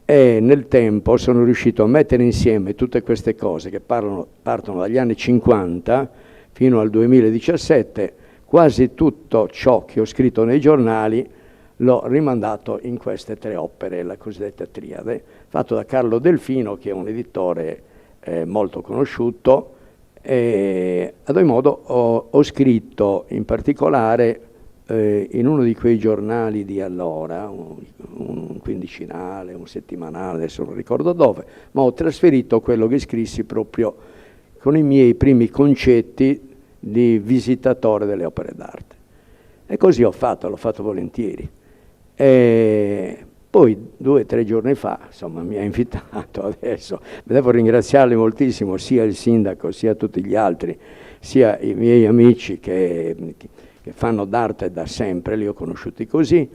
e nel tempo sono riuscito a mettere insieme tutte queste cose che partono dagli anni 50 fino al 2017, quasi tutto ciò che ho scritto nei giornali l'ho rimandato in queste 3 opere, la cosiddetta triade, fatto da Carlo Delfino, che è un editore molto conosciuto, e ad ogni modo ho scritto in particolare in uno di quei giornali di allora, un quindicinale, un settimanale, adesso non ricordo dove, ma ho trasferito quello che scrissi proprio con i miei primi concetti di visitatore delle opere d'arte. E così l'ho fatto volentieri. E poi 2 o 3 giorni fa, insomma, mi ha invitato adesso, devo ringraziarli moltissimo, sia il sindaco, sia tutti gli altri, sia i miei amici che fanno d'arte da sempre, li ho conosciuti così.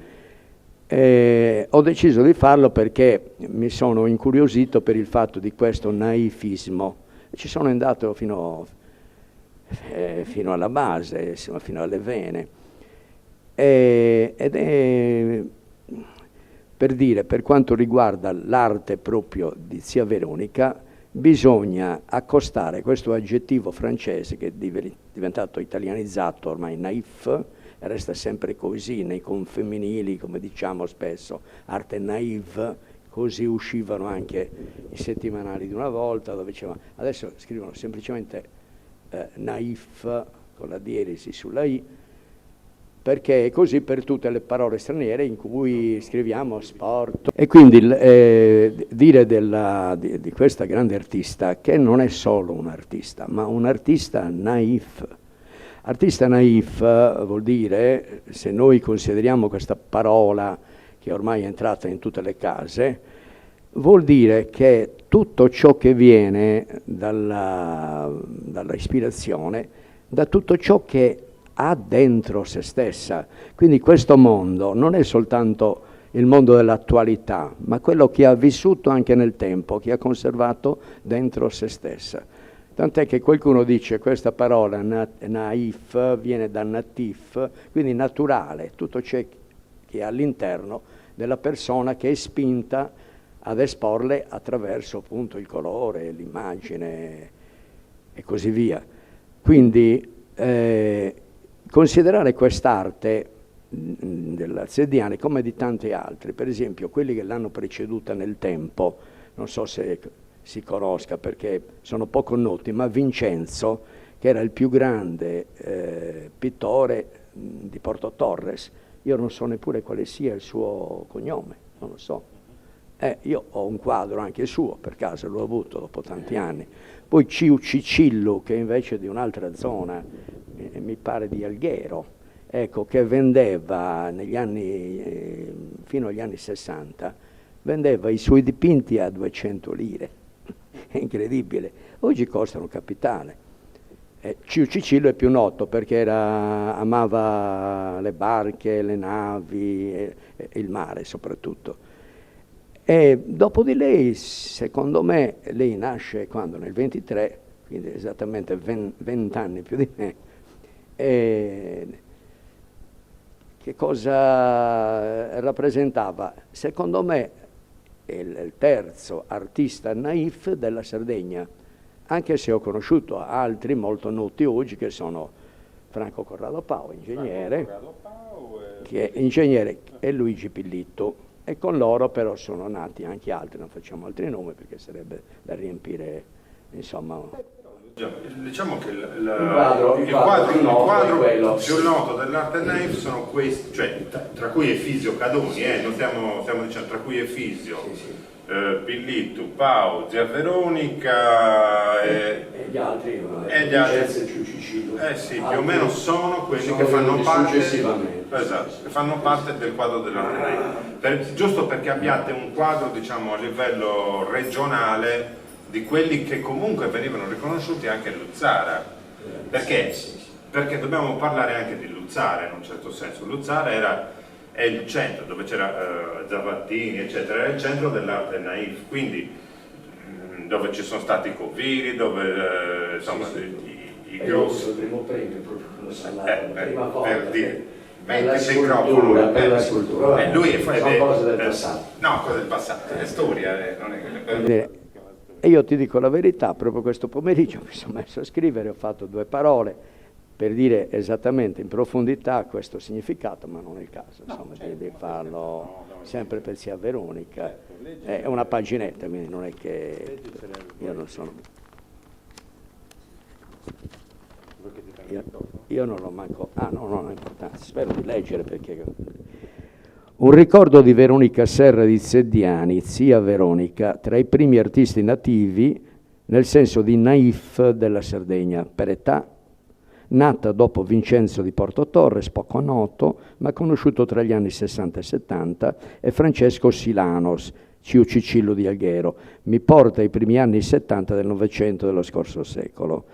Ho deciso di farlo perché mi sono incuriosito per il fatto di questo naifismo. Ci sono andato fino alla base, insomma, fino alle vene. Ed è per dire, per quanto riguarda l'arte proprio di zia Veronica, bisogna accostare questo aggettivo francese che è diventato italianizzato ormai naif, resta sempre così nei confemminili, come diciamo spesso, arte naïve, così uscivano anche i settimanali di una volta, dove dicevano, adesso scrivono semplicemente naif con la dieresi sulla i, perché è così per tutte le parole straniere in cui scriviamo sport. E quindi dire di questa grande artista che non è solo un artista, ma un artista naif. Artista naif vuol dire, se noi consideriamo questa parola che ormai è entrata in tutte le case, vuol dire che tutto ciò che viene dalla ispirazione, da tutto ciò che ha dentro se stessa. Quindi questo mondo non è soltanto il mondo dell'attualità, ma quello che ha vissuto anche nel tempo, che ha conservato dentro se stessa. Tant'è che qualcuno dice questa parola naif viene da natif, quindi naturale, tutto ciò che è all'interno della persona che è spinta ad esporle attraverso appunto il colore, l'immagine e così via. Quindi considerare quest'arte della Zediani come di tanti altri, per esempio quelli che l'hanno preceduta nel tempo, non so se si conosca perché sono poco noti, ma Vincenzo, che era il più grande pittore di Porto Torres, io non so neppure quale sia il suo cognome, non lo so. Io ho un quadro anche suo, per caso l'ho avuto dopo tanti anni. Poi Ciu Cicillo, che invece è di un'altra zona, mi pare di Alghero, ecco, che vendeva negli anni, fino agli anni 60, vendeva i suoi dipinti a 200 lire. È incredibile. Oggi costano capitale. Ciu Cicillo è più noto perché amava le barche, le navi, e il mare soprattutto. E dopo di lei, secondo me, lei nasce quando? Nel 23, quindi esattamente 20 anni più di me. E che cosa rappresentava? Secondo me è il terzo artista naif della Sardegna, anche se ho conosciuto altri molto noti oggi che sono Franco Corrado Pau, ingegnere, ingegnere e Luigi Pillitto, e con loro però sono nati anche altri, non facciamo altri nomi perché sarebbe da riempire, insomma. Diciamo che il quadro più noto dell'Arte Naif sono questi, cioè tra cui Efisio Cadoni, non stiamo dicendo, tra cui Efisio, Pillitto, Pau, Zia Veronica e gli altri, sì, più o meno sono quelli che fanno parte, esatto, che fanno parte del quadro dell'Arte Naif, giusto perché abbiate un quadro, diciamo, a livello regionale di quelli che comunque venivano riconosciuti anche a Luzzara, perché dobbiamo parlare anche di Luzzara in un certo senso. Luzzara è il centro, dove c'era Zavattini eccetera, era il centro dell'Arte Naif, quindi dove ci sono stati i Coviri, dove insomma i grossi, il primo premio proprio per dire per la scultura, lui sono cose del passato. No, cose del passato, è storia, non è E io ti dico la verità, proprio questo pomeriggio mi sono messo a scrivere, ho fatto 2 parole per dire esattamente in profondità questo significato, ma non è il caso, insomma, di farlo sempre per Zia Veronica. È una paginetta, quindi non è che io non sono... Io non lo manco... non ha importanza, spero di leggere perché... Un ricordo di Veronica Serra di Zeddiani, zia Veronica, tra i primi artisti nativi, nel senso di naif della Sardegna, per età, nata dopo Vincenzo di Porto Torres, poco noto, ma conosciuto tra gli anni 60 e 70, e Francesco Silanos, zio Cicillo di Alghero, mi porta ai primi anni 70 del Novecento dello scorso secolo.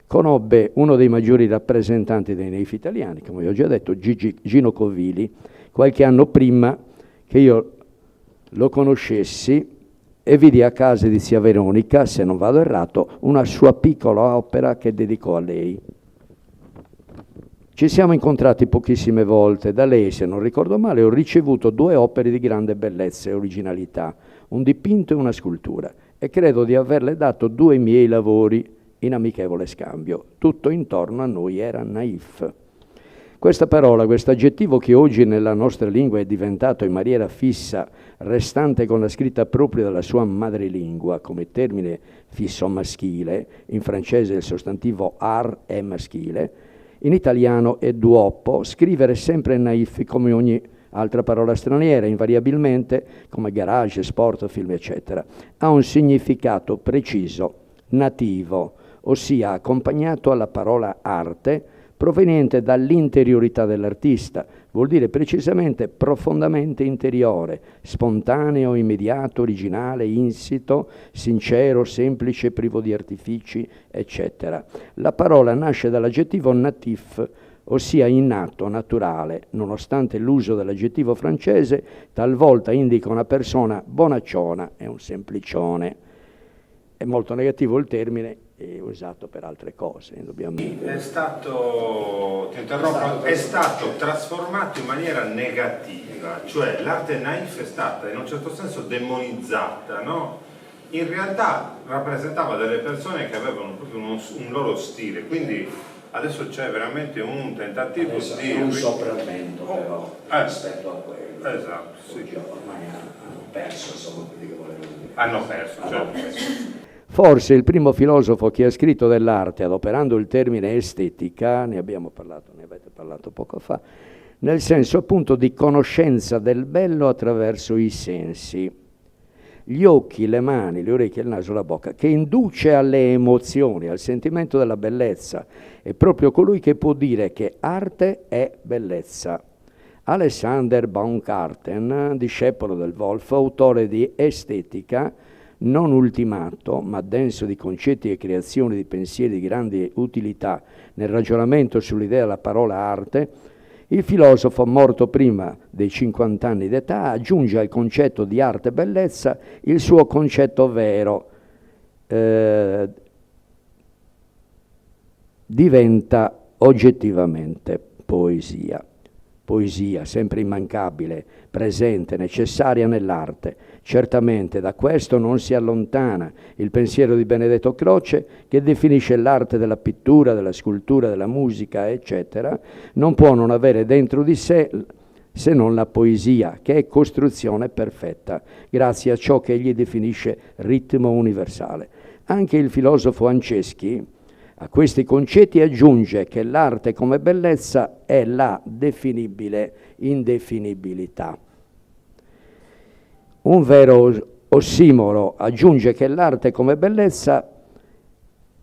Conobbe uno dei maggiori rappresentanti dei naif italiani, come vi ho già detto, Gino Covili, qualche anno prima che io lo conoscessi, e vidi a casa di zia Veronica, se non vado errato, una sua piccola opera che dedicò a lei. Ci siamo incontrati pochissime volte, da lei, se non ricordo male, ho ricevuto 2 opere di grande bellezza e originalità, un dipinto e una scultura, e credo di averle dato 2 miei lavori in amichevole scambio. Tutto intorno a noi era naif. Questa parola, questo aggettivo che oggi nella nostra lingua è diventato in maniera fissa, restante con la scritta propria della sua madrelingua, come termine fisso maschile, in francese il sostantivo ar è maschile, in italiano è duopo, scrivere sempre naif come ogni altra parola straniera, invariabilmente come garage, sport, film, eccetera. Ha un significato preciso, nativo, ossia accompagnato alla parola arte, proveniente dall'interiorità dell'artista, vuol dire precisamente profondamente interiore, spontaneo, immediato, originale, insito, sincero, semplice, privo di artifici, eccetera. La parola nasce dall'aggettivo natif, ossia innato, naturale, nonostante l'uso dell'aggettivo francese talvolta indica una persona bonacciona e un semplicione. È molto negativo il termine, è usato per altre cose, indubbiamente. È stato trasformato in maniera negativa, cioè l'arte naif è stata in un certo senso demonizzata, no? In realtà rappresentava delle persone che avevano proprio un loro stile, quindi adesso c'è veramente un tentativo adesso di... È un sopravvento però rispetto a quello. Esatto, sì. Ormai hanno perso, insomma, quelli che volevano dire. Hanno perso, certo. Forse il primo filosofo che ha scritto dell'arte, adoperando il termine estetica, ne avete parlato poco fa, nel senso appunto di conoscenza del bello attraverso i sensi, gli occhi, le mani, le orecchie, il naso, la bocca, che induce alle emozioni, al sentimento della bellezza, è proprio colui che può dire che arte è bellezza. Alexander Baumgarten, discepolo del Wolf, autore di Estetica, non ultimato, ma denso di concetti e creazioni di pensieri di grande utilità nel ragionamento sull'idea della parola arte, il filosofo, morto prima dei 50 anni d'età, aggiunge al concetto di arte e bellezza il suo concetto vero, diventa oggettivamente poesia. Poesia, sempre immancabile, presente, necessaria nell'arte. Certamente da questo non si allontana il pensiero di Benedetto Croce, che definisce l'arte della pittura, della scultura, della musica, eccetera, non può non avere dentro di sé se non la poesia, che è costruzione perfetta, grazie a ciò che egli definisce ritmo universale. Anche il filosofo Anceschi a questi concetti aggiunge che l'arte come bellezza è la definibile indefinibilità. Un vero ossimoro aggiunge che l'arte come bellezza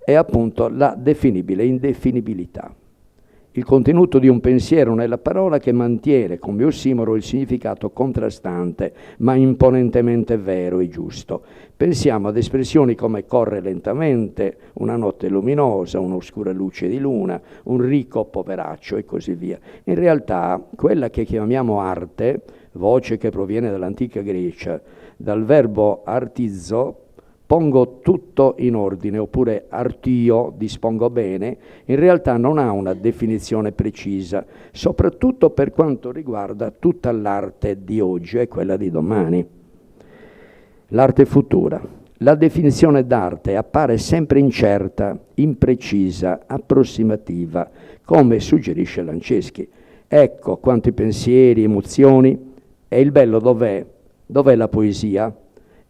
è appunto la definibile indefinibilità. Il contenuto di un pensiero nella parola che mantiene come ossimoro il significato contrastante ma imponentemente vero e giusto. Pensiamo ad espressioni come corre lentamente, una notte luminosa, un'oscura luce di luna, un ricco poveraccio e così via. In realtà quella che chiamiamo arte, voce che proviene dall'antica Grecia, dal verbo artizzo, pongo tutto in ordine, oppure artio, dispongo bene, in realtà non ha una definizione precisa, soprattutto per quanto riguarda tutta l'arte di oggi e quella di domani. L'arte futura. La definizione d'arte appare sempre incerta, imprecisa, approssimativa, come suggerisce Lanceschi. Ecco quanti pensieri, emozioni. E il bello dov'è? Dov'è la poesia?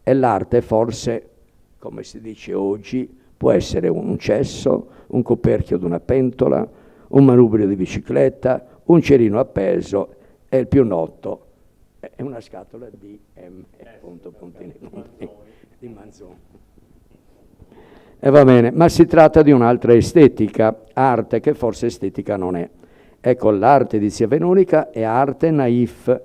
E l'arte forse, come si dice oggi, può essere un cesso, un coperchio di una pentola, un manubrio di bicicletta, un cerino appeso e il più noto è una scatola di di Manzoni. E va bene, ma si tratta di un'altra estetica, arte che forse estetica non è. Ecco, l'arte di Zia Veronica è arte naif.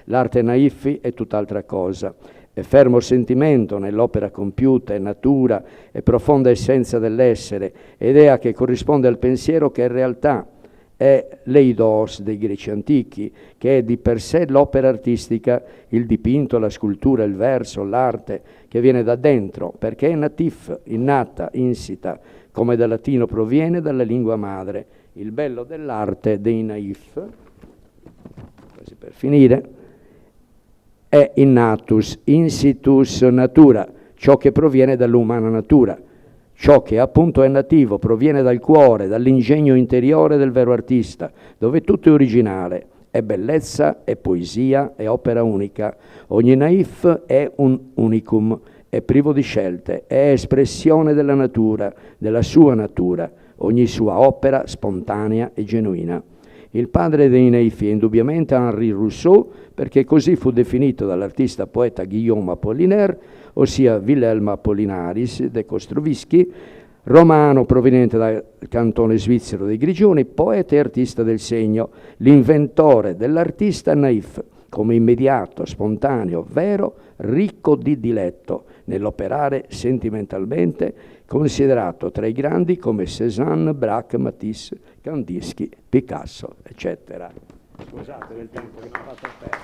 L'arte naif è tutt'altra cosa. È fermo sentimento nell'opera compiuta, è natura, è profonda essenza dell'essere, idea che corrisponde al pensiero che in realtà è l'eidos dei greci antichi, che è di per sé l'opera artistica, il dipinto, la scultura, il verso, l'arte, che viene da dentro, perché è natif, innata, insita, come dal latino proviene dalla lingua madre. Il bello dell'arte dei naif, quasi per finire, è innatus, insitus natura, ciò che proviene dall'umana natura, ciò che appunto è nativo, proviene dal cuore, dall'ingegno interiore del vero artista, dove tutto è originale, è bellezza, è poesia, è opera unica. Ogni naif è un unicum, è privo di scelte, è espressione della natura, della sua natura, ogni sua opera spontanea e genuina. Il padre dei naifi è indubbiamente Henri Rousseau, perché così fu definito dall'artista poeta Guillaume Apollinaire, ossia Wilhelm Apollinaris de Kostrovisky, romano proveniente dal cantone svizzero dei Grigioni, poeta e artista del segno, l'inventore dell'artista naif, come immediato, spontaneo, vero, ricco di diletto nell'operare sentimentalmente, considerato tra i grandi come Cézanne, Braque, Matisse, Kandinsky, Picasso, eccetera. Scusate del tempo che mi ha fatto perdere.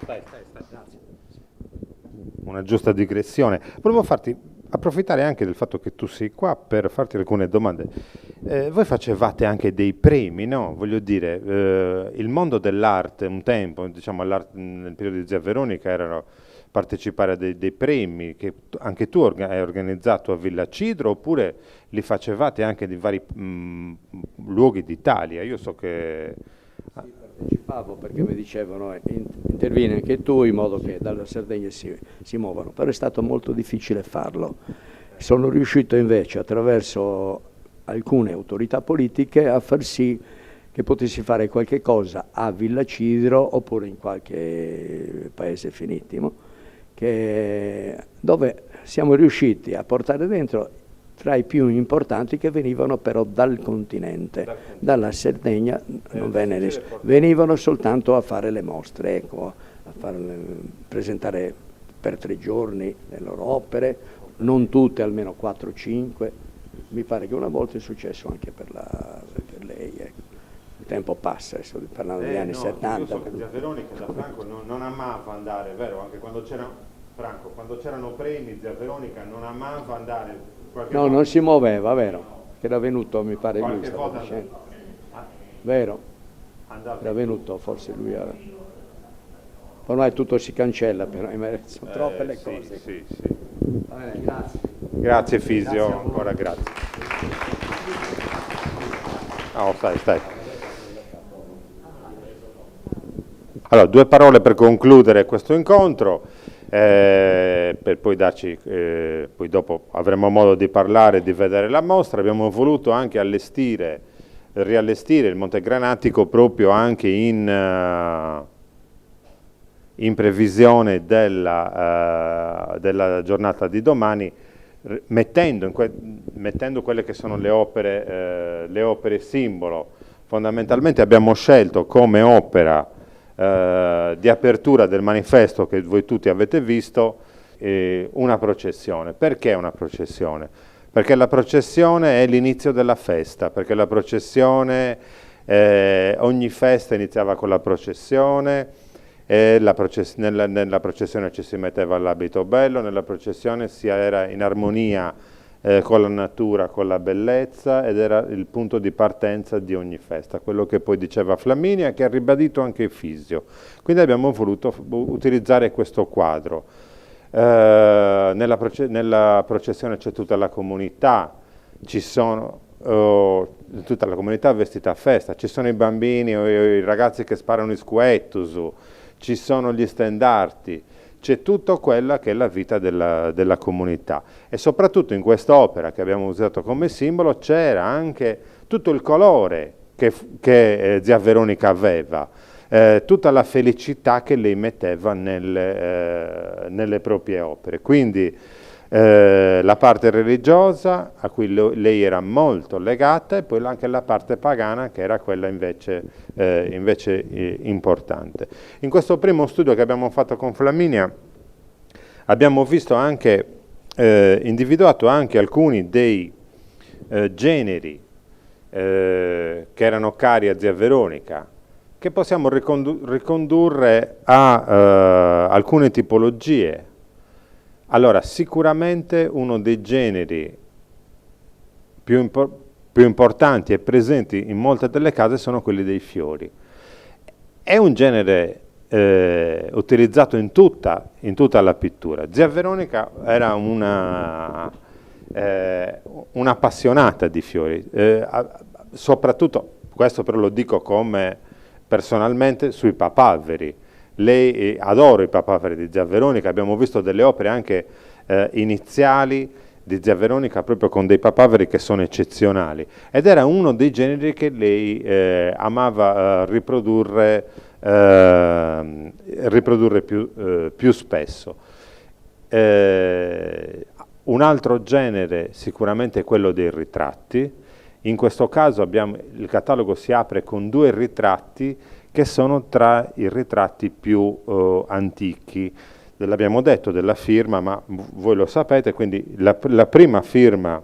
Grazie. Una giusta digressione. Volevo approfittare anche del fatto che tu sei qua per farti alcune domande. Voi facevate anche dei premi, no? Voglio dire, il mondo dell'arte un tempo, diciamo nel periodo di Zia Veronica, erano partecipare a dei premi che anche tu hai organizzato a Villa Cidro, oppure li facevate anche di vari luoghi d'Italia? Io so che... Sì, partecipavo perché mi dicevano intervieni anche tu in modo che dalla Sardegna si muovano, però è stato molto difficile farlo. Sono riuscito invece attraverso alcune autorità politiche a far sì che potessi fare qualche cosa a Villa Cidro oppure in qualche paese finitimo, dove siamo riusciti a portare dentro tra i più importanti che venivano però dal continente. Dalla Sardegna non venne nessuno, venivano soltanto a fare le mostre, ecco, presentare per 3 giorni le loro opere, non tutte, almeno 4 o 5. Mi pare che una volta è successo anche per lei, ecco. Il tempo passa, sto parlando degli anni 70. Io so che Zia Veronica da Franco non amava andare, vero? Anche quando c'erano premi, Zia Veronica non amava andare. No, non si muoveva, vero? Che era venuto, mi pare, lui stava dicendo. Vero? Era venuto, forse lui era... Ormai tutto si cancella, però sono troppe le cose. Sì. Va bene, grazie. Grazie Fisio, ancora grazie. Stai. Allora, 2 parole per concludere questo incontro, per poi darci, poi dopo avremo modo di parlare e di vedere la mostra. Abbiamo voluto anche riallestire il Monte Granatico proprio anche in previsione della giornata di domani, mettendo quelle che sono le opere simbolo. Fondamentalmente abbiamo scelto come opera di apertura del manifesto che voi tutti avete visto una processione. Perché una processione? Perché la processione è l'inizio della festa, perché la processione, ogni festa iniziava con la processione, nella processione ci si metteva l'abito bello, nella processione si era in armonia con la natura, con la bellezza, ed era il punto di partenza di ogni festa, quello che poi diceva Flaminia, che ha ribadito anche Fisio. Quindi abbiamo voluto utilizzare questo quadro. Nella processione c'è tutta la comunità, tutta la comunità vestita a festa, ci sono i bambini o i ragazzi che sparano i squettus, ci sono gli stendardi, c'è tutto quella che è la vita della comunità, e soprattutto in quest'opera che abbiamo usato come simbolo c'era anche tutto il colore che zia Veronica aveva, tutta la felicità che lei metteva nelle proprie opere. Quindi la parte religiosa a cui lei era molto legata, e poi anche la parte pagana che era quella invece importante. In questo primo studio che abbiamo fatto con Flaminia abbiamo visto anche, individuato anche alcuni dei generi che erano cari a zia Veronica, che possiamo ricondurre a alcune tipologie. Allora, sicuramente uno dei generi più importanti e presenti in molte delle case sono quelli dei fiori. È un genere utilizzato in tutta la pittura. Zia Veronica era un'appassionata di fiori, soprattutto, questo però lo dico come personalmente, sui papaveri. Lei adora i papaveri di zia Veronica, abbiamo visto delle opere anche iniziali di zia Veronica proprio con dei papaveri che sono eccezionali, ed era uno dei generi che lei amava riprodurre più spesso. Un altro genere sicuramente è quello dei ritratti. In questo caso il catalogo si apre con 2 ritratti che sono tra i ritratti più antichi. L'abbiamo detto della firma, ma voi lo sapete, quindi la prima firma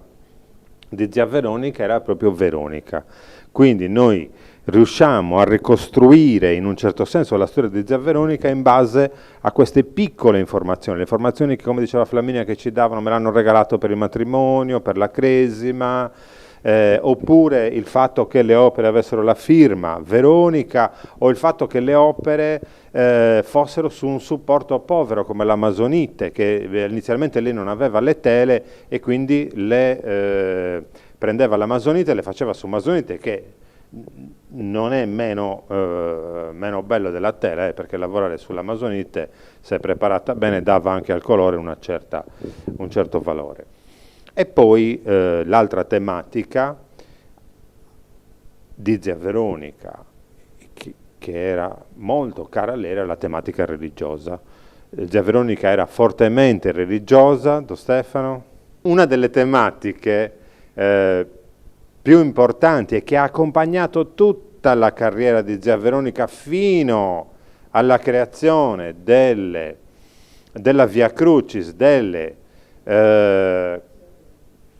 di zia Veronica era proprio Veronica. Quindi noi riusciamo a ricostruire in un certo senso la storia di zia Veronica in base a queste piccole informazioni, le informazioni che, come diceva Flaminia, che ci davano, me l'hanno regalato per il matrimonio, per la cresima, oppure il fatto che le opere avessero la firma Veronica, o il fatto che le opere fossero su un supporto povero come l'amazonite, che inizialmente lei non aveva le tele e quindi prendeva l'amazonite e le faceva su amazonite, che non è meno bello della tela, perché lavorare sull'amazonite, se preparata bene, dava anche al colore un certo valore. E poi l'altra tematica di zia Veronica, che era molto cara a lei, era la tematica religiosa. Zia Veronica era fortemente religiosa, Don Stefano. Una delle tematiche più importanti e che ha accompagnato tutta la carriera di zia Veronica fino alla creazione della Via Crucis, delle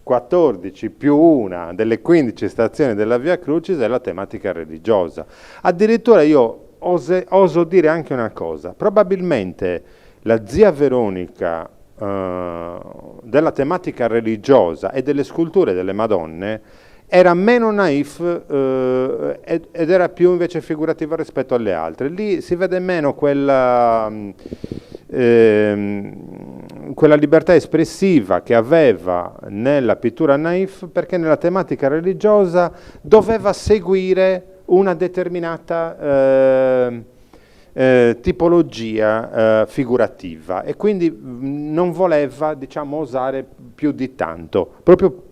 14 più una delle 15 stazioni della Via Crucis, è la tematica religiosa. Addirittura io oso dire anche una cosa: probabilmente la zia Veronica della tematica religiosa e delle sculture delle Madonne era meno naif ed era più invece figurativa rispetto alle altre. Lì si vede meno quel quella libertà espressiva che aveva nella pittura naif, perché nella tematica religiosa doveva seguire una determinata tipologia figurativa, e quindi non voleva, diciamo, osare più di tanto, proprio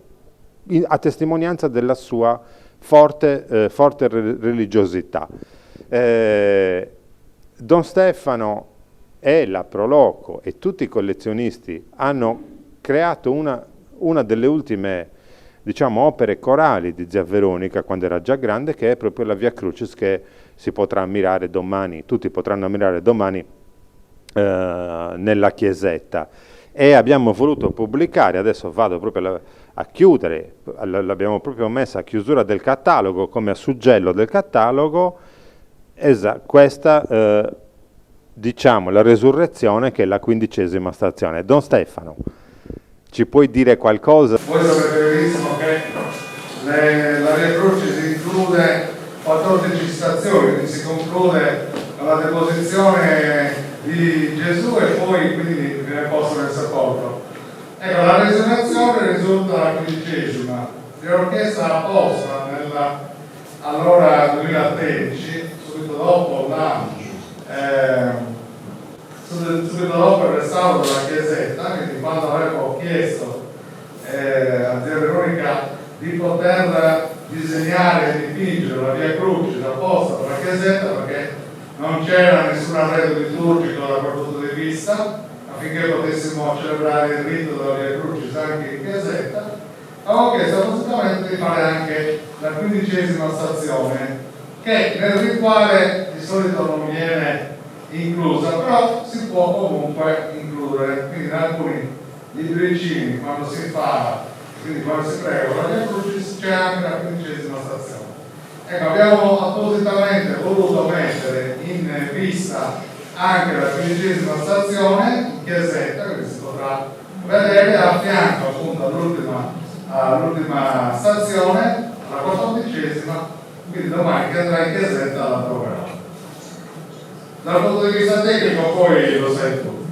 a testimonianza della sua forte religiosità. Don Stefano e la Pro Loco e tutti i collezionisti hanno creato una delle ultime, diciamo, opere corali di zia Veronica quando era già grande, che è proprio la Via Crucis, che si potrà ammirare domani, tutti potranno ammirare domani nella chiesetta. E abbiamo voluto pubblicare, adesso vado proprio a chiudere, l'abbiamo proprio messa a chiusura del catalogo, come a suggello del catalogo, questa, diciamo, la Resurrezione, che è la 15ª stazione. Don Stefano, ci puoi dire qualcosa? Voi sapete benissimo che la Via Crucis include 14 stazioni, quindi si conclude con la deposizione di Gesù e poi quindi viene posto nel sepolcro. Ecco, la Resurrezione risulta la 15ª, l'orchestra apposta allora 2013, subito dopo il restauro della chiesetta, quindi quando avevo chiesto a zia Veronica di poter disegnare e dipingere la Via Crucis apposta per la chiesetta, perché non c'era nessun arredo liturgico da quel punto di vista, affinché potessimo celebrare il rito della Via Crucis anche in chiesetta, avevo chiesto appositamente di fare anche la 15ª stazione, che nel rituale di solito non viene inclusa, però si può comunque includere. Quindi in alcuni libricini, quando si fa, quindi quando si prega la Via Crucis, c'è anche la 15ª stazione. Ecco, abbiamo appositamente voluto mettere in vista anche la 15ª stazione in chiesetta, quindi si potrà vedere a fianco appunto all'ultima stazione, alla 14ª, quindi domani che andrà in chiesetta la troverà. Dal punto di vista tecnico poi lo sai tu.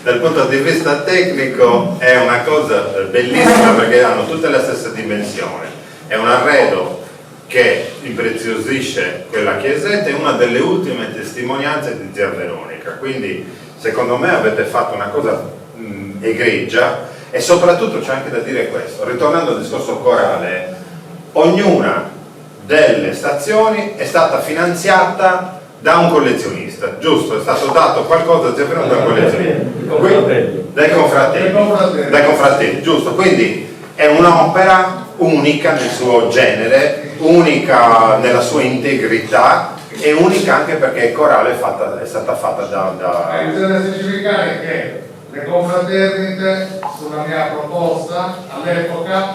Dal punto di vista tecnico è una cosa bellissima, perché hanno tutte la stessa dimensione, è un arredo che impreziosisce quella chiesetta, è una delle ultime testimonianze di zia Veronica, quindi secondo me avete fatto una cosa egregia. E soprattutto c'è anche da dire questo, ritornando al discorso corale, ognuna delle stazioni è stata finanziata da un collezionista, giusto? È stato dato qualcosa a zia Veronica da un collezionista, dai confratelli, giusto? Quindi è un'opera unica nel suo genere, unica nella sua integrità e unica anche perché il corale è stata fatta da... Bisogna specificare che le confraternite, sulla mia proposta, all'epoca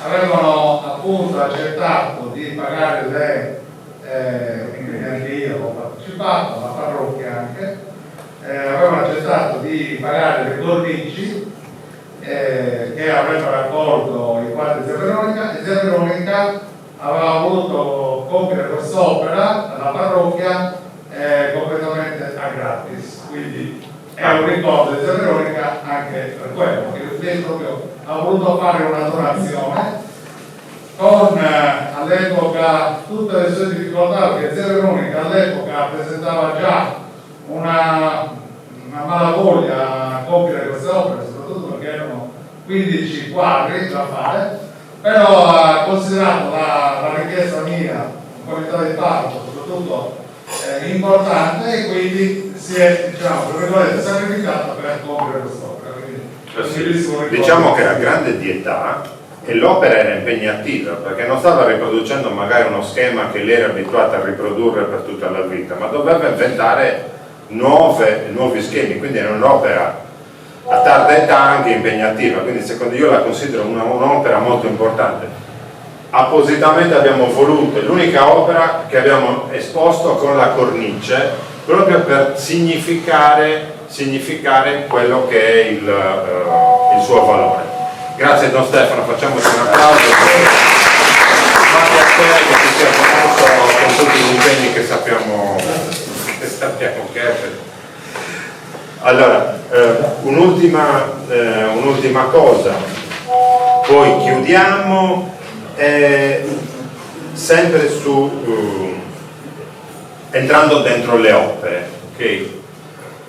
avevano appunto accettato di pagare quindi anche io ho partecipato, la parrocchia anche, avevano accettato di pagare le cornici che avrebbero raccolto i quadri di zia Veronica, e zia Veronica aveva voluto compiere quest'opera alla parrocchia completamente a gratis, quindi è un ricordo di zia Veronica anche per quello, che lei proprio ha voluto fare una donazione con all'epoca tutte le sue difficoltà, perché zia Veronica all'epoca presentava già una malavoglia a compiere queste opere, soprattutto perché erano 15 quadri da fare, però ha considerato la richiesta mia, in qualità di parroco, soprattutto importante, e quindi si è, diciamo, sacrificato per compiere quest'opera. Diciamo che era grande di età e l'opera era impegnativa, perché non stava riproducendo magari uno schema che lei era abituata a riprodurre per tutta la vita, ma doveva inventare nuovi schemi, quindi era un'opera a tarda età anche impegnativa, quindi secondo io la considero un'opera molto importante. Appositamente abbiamo voluto, è l'unica opera che abbiamo esposto con la cornice, proprio per significare quello che è il suo valore. Grazie Don Stefano, facciamoci un applauso. Grazie a te che ti sia conosciuto con tutti gli impegni che sappiamo che Allora, un'ultima cosa, poi chiudiamo, sempre entrando dentro le opere, ok?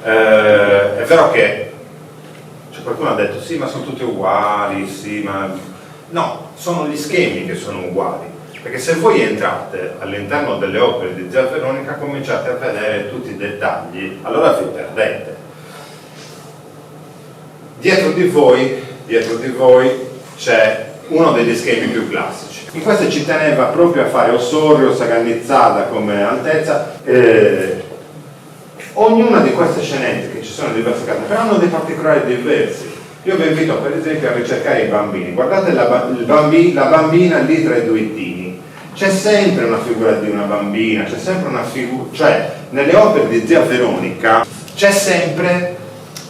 È vero che qualcuno ha detto sì, ma sono tutti uguali, sì, ma no, sono gli schemi che sono uguali, perché se voi entrate all'interno delle opere di Zia Veronica cominciate a vedere tutti i dettagli, allora vi perdete. Dietro di voi c'è uno degli schemi più classici. In questo ci teneva proprio a fare Ossorio, Sagannizzata come altezza. Ognuna di queste scenette, che ci sono diverse carte, però hanno dei particolari diversi. Io vi invito per esempio a ricercare i bambini. Guardate la bambina lì tra i duettini. C'è sempre una figura di una bambina, c'è sempre una figura, cioè nelle opere di Zia Veronica c'è sempre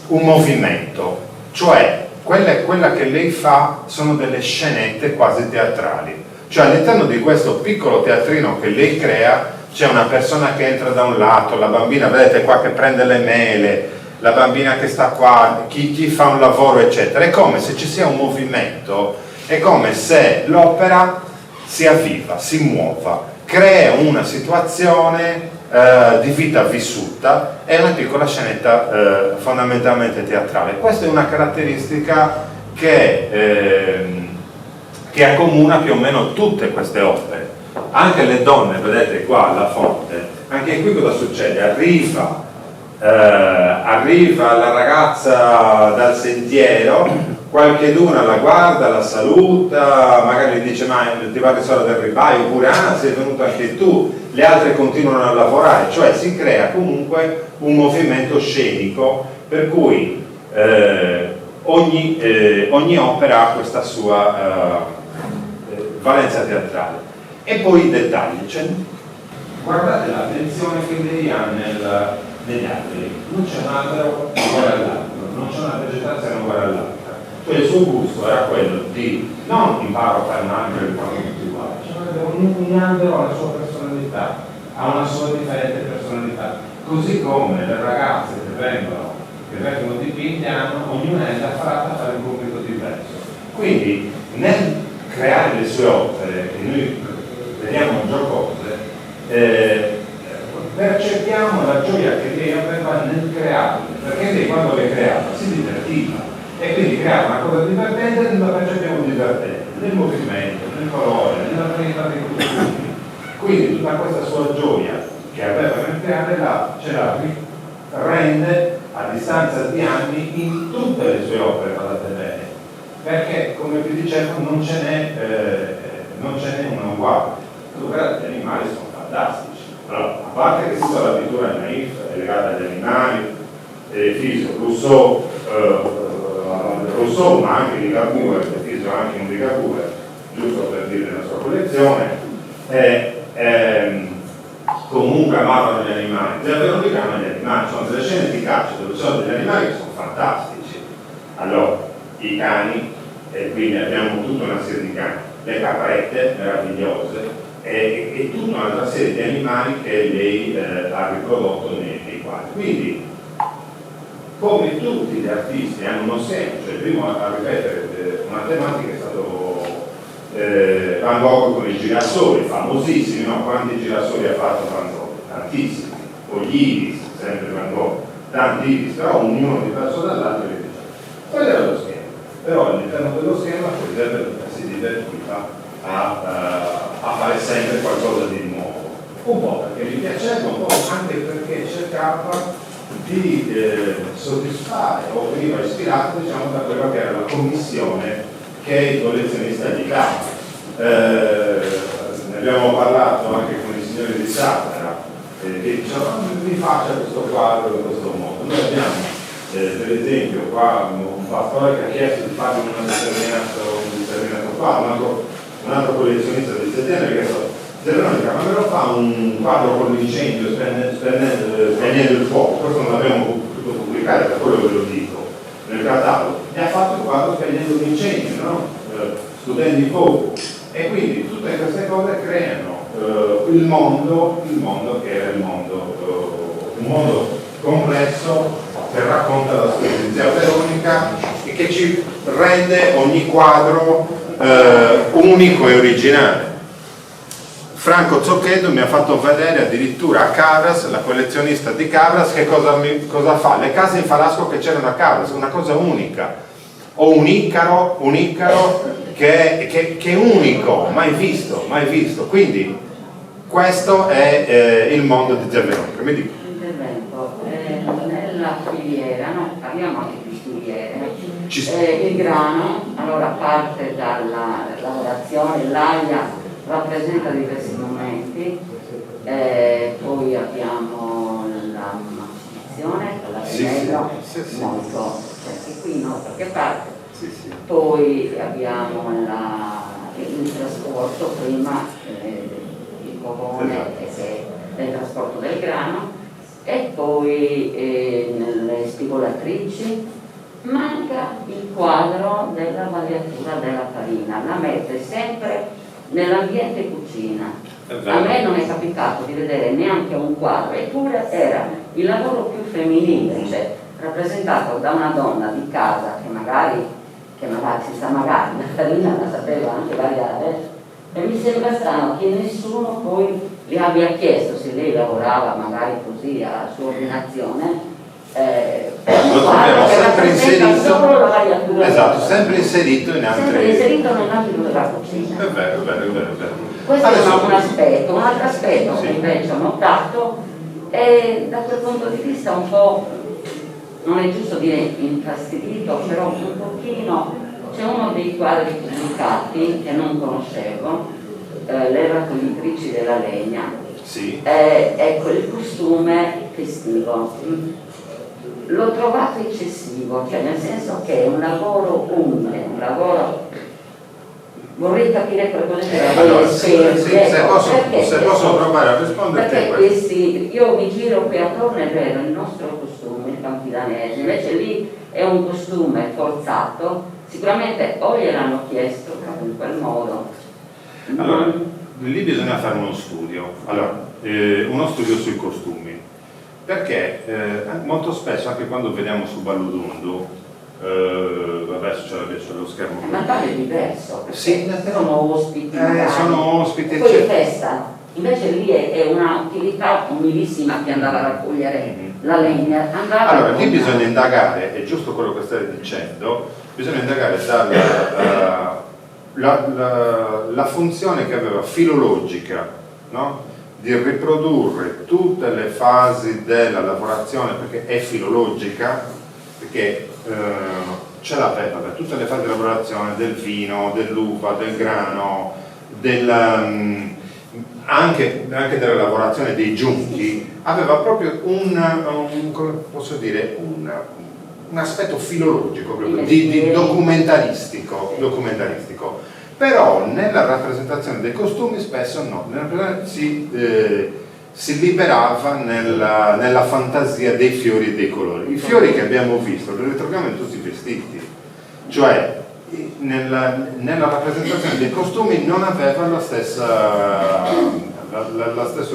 un movimento, cioè quella che lei fa sono delle scenette quasi teatrali. Cioè all'interno di questo piccolo teatrino che lei crea c'è una persona che entra da un lato, la bambina, vedete qua, che prende le mele, la bambina che sta qua, chi fa un lavoro, eccetera. È come se ci sia un movimento, è come se l'opera si avviva, si muova, crea una situazione di vita vissuta, è una piccola scenetta fondamentalmente teatrale. Questa è una caratteristica che accomuna più o meno tutte queste opere. Anche le donne, vedete qua alla fonte, anche qui cosa succede? Arriva la ragazza dal sentiero, qualcheduna la guarda, la saluta, magari dice ma ti va di solo del ribaio, oppure ah sei venuto anche tu, le altre continuano a lavorare, cioè si crea comunque un movimento scenico per cui ogni opera ha questa sua valenza teatrale. E poi i dettagli, cioè, guardate l'attenzione che lei ha negli alberi, non c'è un albero uguale all'altro, non c'è una vegetazione uguale all'altra, cioè il suo gusto era quello di non imparo a fare un albero e quando tutti uguali, cioè ogni albero ha la sua personalità, ha una sua differente personalità, così come le ragazze che vengono dipinte hanno, ognuna è affarata a fare un compito diverso. Quindi nel creare le sue opere, che noi vediamo giocose, percepiamo la gioia che lei aveva nel crearle, perché lei quando le creava si divertiva e quindi creava una cosa divertente e la percepiamo divertente nel movimento, nel colore, nella varietà dei costumi. Quindi tutta questa sua gioia che aveva nel creare ce la rende a distanza di anni in tutte le sue opere, guardate bene, perché come vi dicevo non ce n'è una uguale. Gli animali sono fantastici. Allora, a parte che tutta la pittura naif è legata agli animali, Fisio, Rousseau, ma anche Ligabue, Fisio anche un Ligabue, giusto per dire la sua collezione, comunque amavano gli animali. Zia Veronica ama gli animali, sono delle scene di caccia dove ci sono degli animali che sono fantastici. Allora, i cani, e quindi abbiamo tutta una serie di cani, le caprette meravigliose, e tutta un'altra serie di animali che lei ha riprodotto nei quadri. Quindi, come tutti gli artisti hanno uno schema, cioè il primo a ripetere una tematica è stato Van Gogh con i girasoli, famosissimi, no? Quanti girasoli ha fatto Van Gogh? Tantissimi, o gli iris, sempre Van Gogh, tanti iris, però ognuno diverso dall'altro. Quello era lo schema, però all'interno dello schema si divertiva a fare sempre qualcosa di nuovo, un po' perché gli piaceva, un po' anche perché cercava di soddisfare o veniva ispirato, diciamo, da quella che era la commissione che il collezionista gli dava. Ne abbiamo parlato anche con i signori di Satara, che dicevano mi faccia questo quadro in questo modo. Noi abbiamo per esempio qua un pastore che ha chiesto di fare un determinato quadro, un altro collezionista di Settembre che ha detto Zia Veronica, ma me lo fa un quadro con l'incendio spegnendo il fuoco. Questo non l'abbiamo potuto pubblicare, per quello ve lo dico nel catalogo, e ha fatto il quadro spegnendo l'incendio, no? Studenti di fuoco, e quindi tutte queste cose creano il mondo che era un mondo complesso che racconta la storia di Zia Veronica e che ci rende ogni quadro unico e originale. Franco Zocchetto mi ha fatto vedere addirittura a Cabras, la collezionista di Cabras, che cosa fa? Le case in Falasco che c'erano a Cabras, una cosa unica. O un Icaro che è unico, mai visto. Quindi questo è il mondo di Zia Veronica. Mi dico. Intervento. Nella filiera, no, parliamo anche di filiere, il grano allora parte dalla lavorazione, l'aia rappresenta diversi momenti, poi abbiamo la macinazione, l'allenello, molto, cioè qui no, perché parte, poi abbiamo il trasporto, prima il covone del trasporto del grano, e poi nelle spigolatrici manca il quadro della variatura della farina, la mette sempre nell'ambiente cucina. A me non è capitato di vedere neanche un quadro, eppure era il lavoro più femminile, cioè rappresentato da una donna di casa che magari la farina la sapeva anche variare, e mi sembra strano che nessuno poi le abbia chiesto se lei lavorava magari così a sua ordinazione. Lo troviamo sempre inserito, esatto, sempre inserito in altri, sempre inserito nell'ambito della cucina. È vero. Questo Adesso, è un aspetto. Un altro aspetto che invece ho notato è, da quel punto di vista, un po', non è giusto dire infastidito, però un pochino, c'è uno dei quadri pubblicati che non conoscevo, le raccoglitrici della legna, ecco, il costume festivo l'ho trovato eccessivo, cioè nel senso che è un lavoro umile, un lavoro, vorrei capire per cosa se posso provare a rispondere, perché questi, io mi giro qui attorno e vedo il nostro costume, il campidanese, invece lì è un costume forzato, sicuramente o gliel'hanno chiesto in quel modo. Allora, lì bisogna fare uno studio, uno studio sui costumi, perché molto spesso, anche quando vediamo su Baludundu, adesso c'è lo schermo. Ma qua è diverso, sì, sono ospiti, sono ospiti, poi è festa, invece lì è una utilità umilissima che andava a raccogliere la legna. Allora, lì bisogna indagare, è giusto quello che stai dicendo, bisogna indagare la funzione che aveva filologica, no? Di riprodurre tutte le fasi della lavorazione, perché è filologica, perché ce l'aveva per tutte le fasi di lavorazione del vino, dell'uva, del grano, anche della lavorazione dei giunchi, aveva proprio come posso dire, un aspetto filologico, proprio, di documentaristico. Però nella rappresentazione dei costumi spesso no, si liberava nella fantasia dei fiori e dei colori. I fiori che abbiamo visto li ritroviamo in tutti i vestiti, cioè nella rappresentazione dei costumi non aveva lo stesso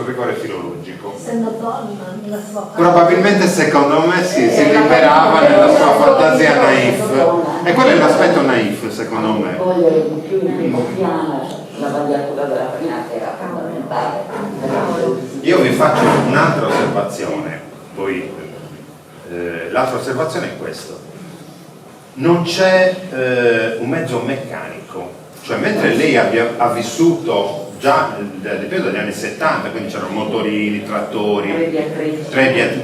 rigore filologico. Essendo donna nella sua Probabilmente secondo me si liberava nella sua fantasia naif, e quello è l'aspetto naif secondo me. Cogliere di più in primo piano la variatura della farina, che era fondamentale. Io vi faccio un'altra osservazione, poi l'altra osservazione è questo: non c'è un mezzo meccanico, cioè mentre lei ha vissuto già nel periodo degli anni 70, quindi c'erano motorini, trattori,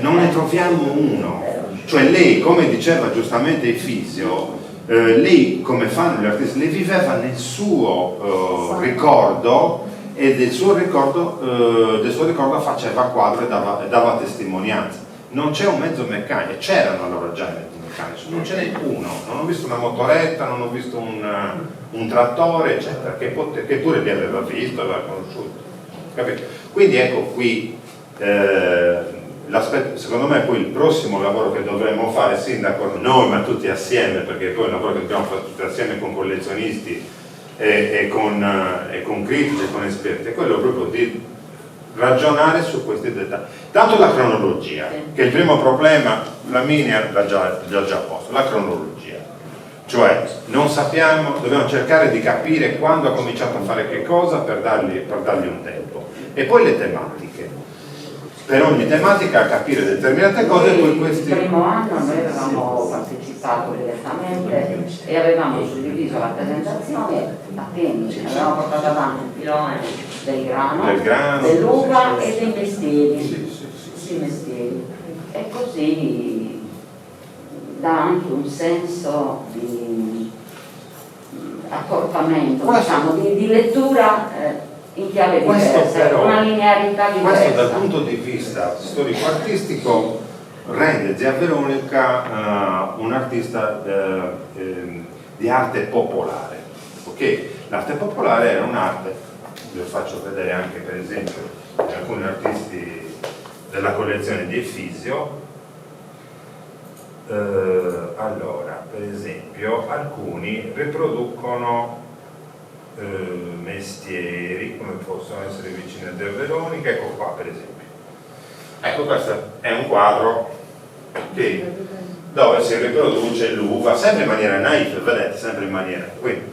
non ne troviamo uno. Cioè lei, come diceva giustamente Efisio, lei, come fanno gli artisti, lei viveva nel suo ricordo, e del suo ricordo faceva quadro e dava testimonianza. Non c'è un mezzo meccanico, c'erano allora già i mezzi meccanici, non ce n'è uno, non ho visto una motoretta, non ho visto un trattore, eccetera, che pure li aveva visto, aveva conosciuto, capito? Quindi ecco qui l'aspetto, secondo me poi il prossimo lavoro che dovremmo fare, sindaco, noi ma tutti assieme, perché poi è un lavoro che dobbiamo fare tutti assieme con collezionisti e con critici e con esperti, è quello proprio di ragionare su questi dettagli. Tanto la cronologia, che è il primo problema, Flaminia l'ha già posto, la cronologia. Cioè, non sappiamo, dobbiamo cercare di capire quando ha cominciato a fare che cosa per dargli un tempo. E poi le tematiche. Per ogni tematica capire determinate cose e poi questi... Il primo anno noi avevamo partecipato direttamente e avevamo suddiviso la presentazione a temi, avevamo portato avanti il filone del grano, dell'uva e dei mestieri, sì, mestieri. E così dà anche un senso di accorpamento, diciamo, di lettura in chiave diversa, una linearità diversa. Questo dal punto di vista storico-artistico rende Zia Veronica un artista di arte popolare. Okay? L'arte popolare era un'arte, vi faccio vedere anche per esempio alcuni artisti della collezione di Efisio. Allora, per esempio, alcuni riproducono mestieri come possono essere vicini a Zia Veronica. Ecco qua per esempio, ecco questo è un quadro dove si riproduce l'uva sempre in maniera naif, vedete, sempre in maniera, quindi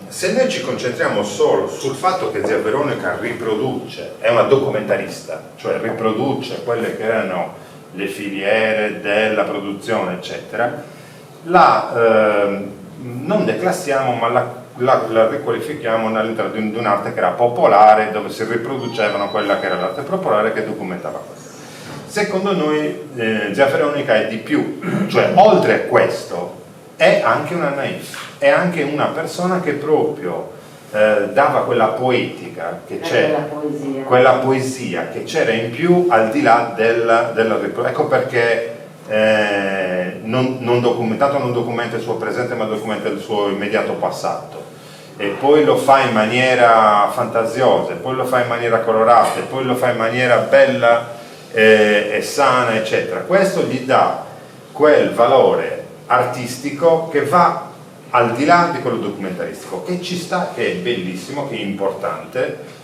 se noi ci concentriamo solo sul fatto che Zia Veronica riproduce, è una documentarista, cioè riproduce quelle che erano le filiere della produzione eccetera, non declassiamo ma la riqualifichiamo all'interno di un'arte che era popolare, dove si riproducevano quella che era l'arte popolare che documentava questo. Secondo noi Zia Veronica è di più, cioè oltre a questo è anche una naif, è anche una persona che proprio dava quella poetica che c'era, quella poesia che c'era in più al di là della ecco perché non documenta il suo presente ma documenta il suo immediato passato, e poi lo fa in maniera fantasiosa, poi lo fa in maniera colorata, poi lo fa in maniera bella e sana eccetera. Questo gli dà quel valore artistico che va al di là di quello documentaristico, che ci sta, che è bellissimo, che è importante,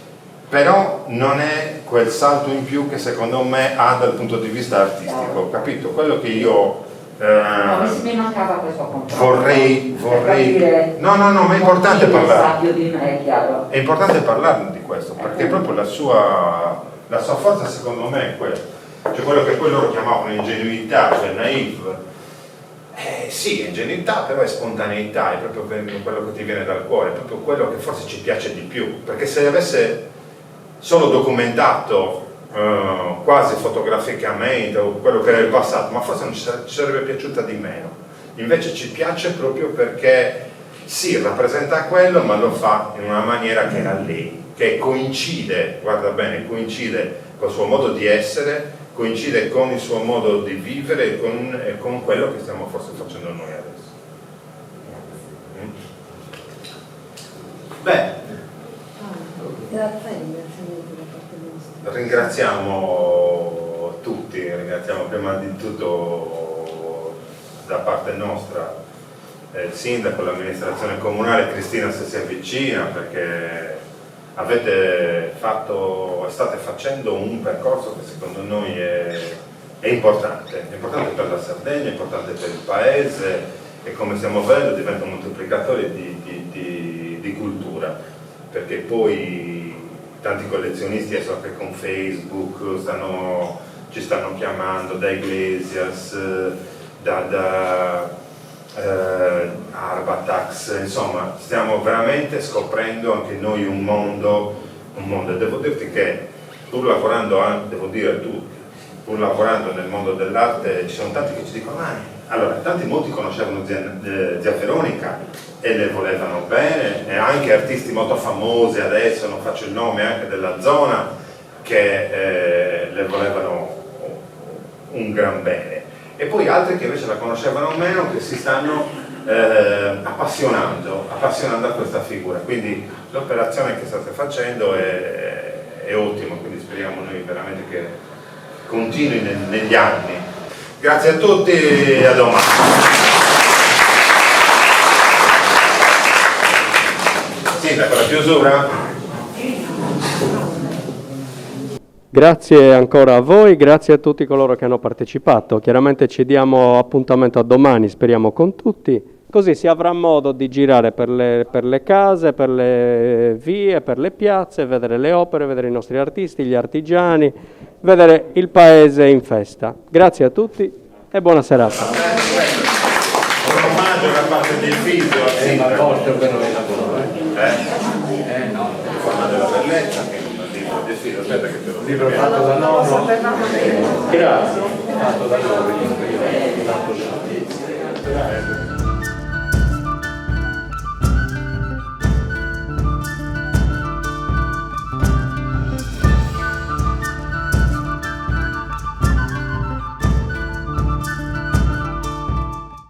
però non è quel salto in più che secondo me ha dal punto di vista artistico, capito? Quello che io mi mancava questo confronto. vorrei no, ma è importante parlare, di me, è chiaro. è importante parlarne di questo, perché proprio la sua forza secondo me è quella, cioè quello che poi loro chiamavano ingenuità, cioè naif. Sì, è ingenuità, però è spontaneità, è proprio quello che ti viene dal cuore, è proprio quello che forse ci piace di più, perché se avesse solo documentato quasi fotograficamente o quello che era il passato, ma forse non ci sarebbe piaciuta di meno. Invece ci piace proprio perché sì, rappresenta quello, ma lo fa in una maniera che era lei, che coincide, guarda bene, coincide col suo modo di essere, coincide con il suo modo di vivere e con quello che stiamo forse facendo noi adesso. Beh, ringraziamo tutti, ringraziamo prima di tutto da parte nostra il sindaco, l'amministrazione comunale, Cristina se si avvicina, perché state facendo un percorso che secondo noi è importante per la Sardegna, è importante per il paese e come stiamo vedendo diventa un moltiplicatore di cultura, perché poi tanti collezionisti adesso anche con Facebook ci stanno chiamando, da Iglesias, da Arbatax, insomma stiamo veramente scoprendo anche noi un mondo, e devo dirti che pur lavorando nel mondo dell'arte ci sono tanti che ci dicono molti conoscevano Zia Veronica e le volevano bene, e anche artisti molto famosi adesso, non faccio il nome, anche della zona, che le volevano un gran bene, e poi altri che invece la conoscevano meno, che si stanno appassionando a questa figura. Quindi l'operazione che state facendo è ottima, quindi speriamo noi veramente che continui negli anni. Grazie a tutti e a domani. Sindaco, la chiusura? Grazie ancora a voi, grazie a tutti coloro che hanno partecipato. Chiaramente ci diamo appuntamento a domani, speriamo con tutti, così si avrà modo di girare per le case, per le vie, per le piazze, vedere le opere, vedere i nostri artisti, gli artigiani, vedere il paese in festa. Grazie a tutti e buona serata. Un omaggio da parte del figlio al sindaco. No, in forma della bellezza, che è un libro di stile, aspetta che te lo libro fatto da nonno. Grazie. Fatto da nonno.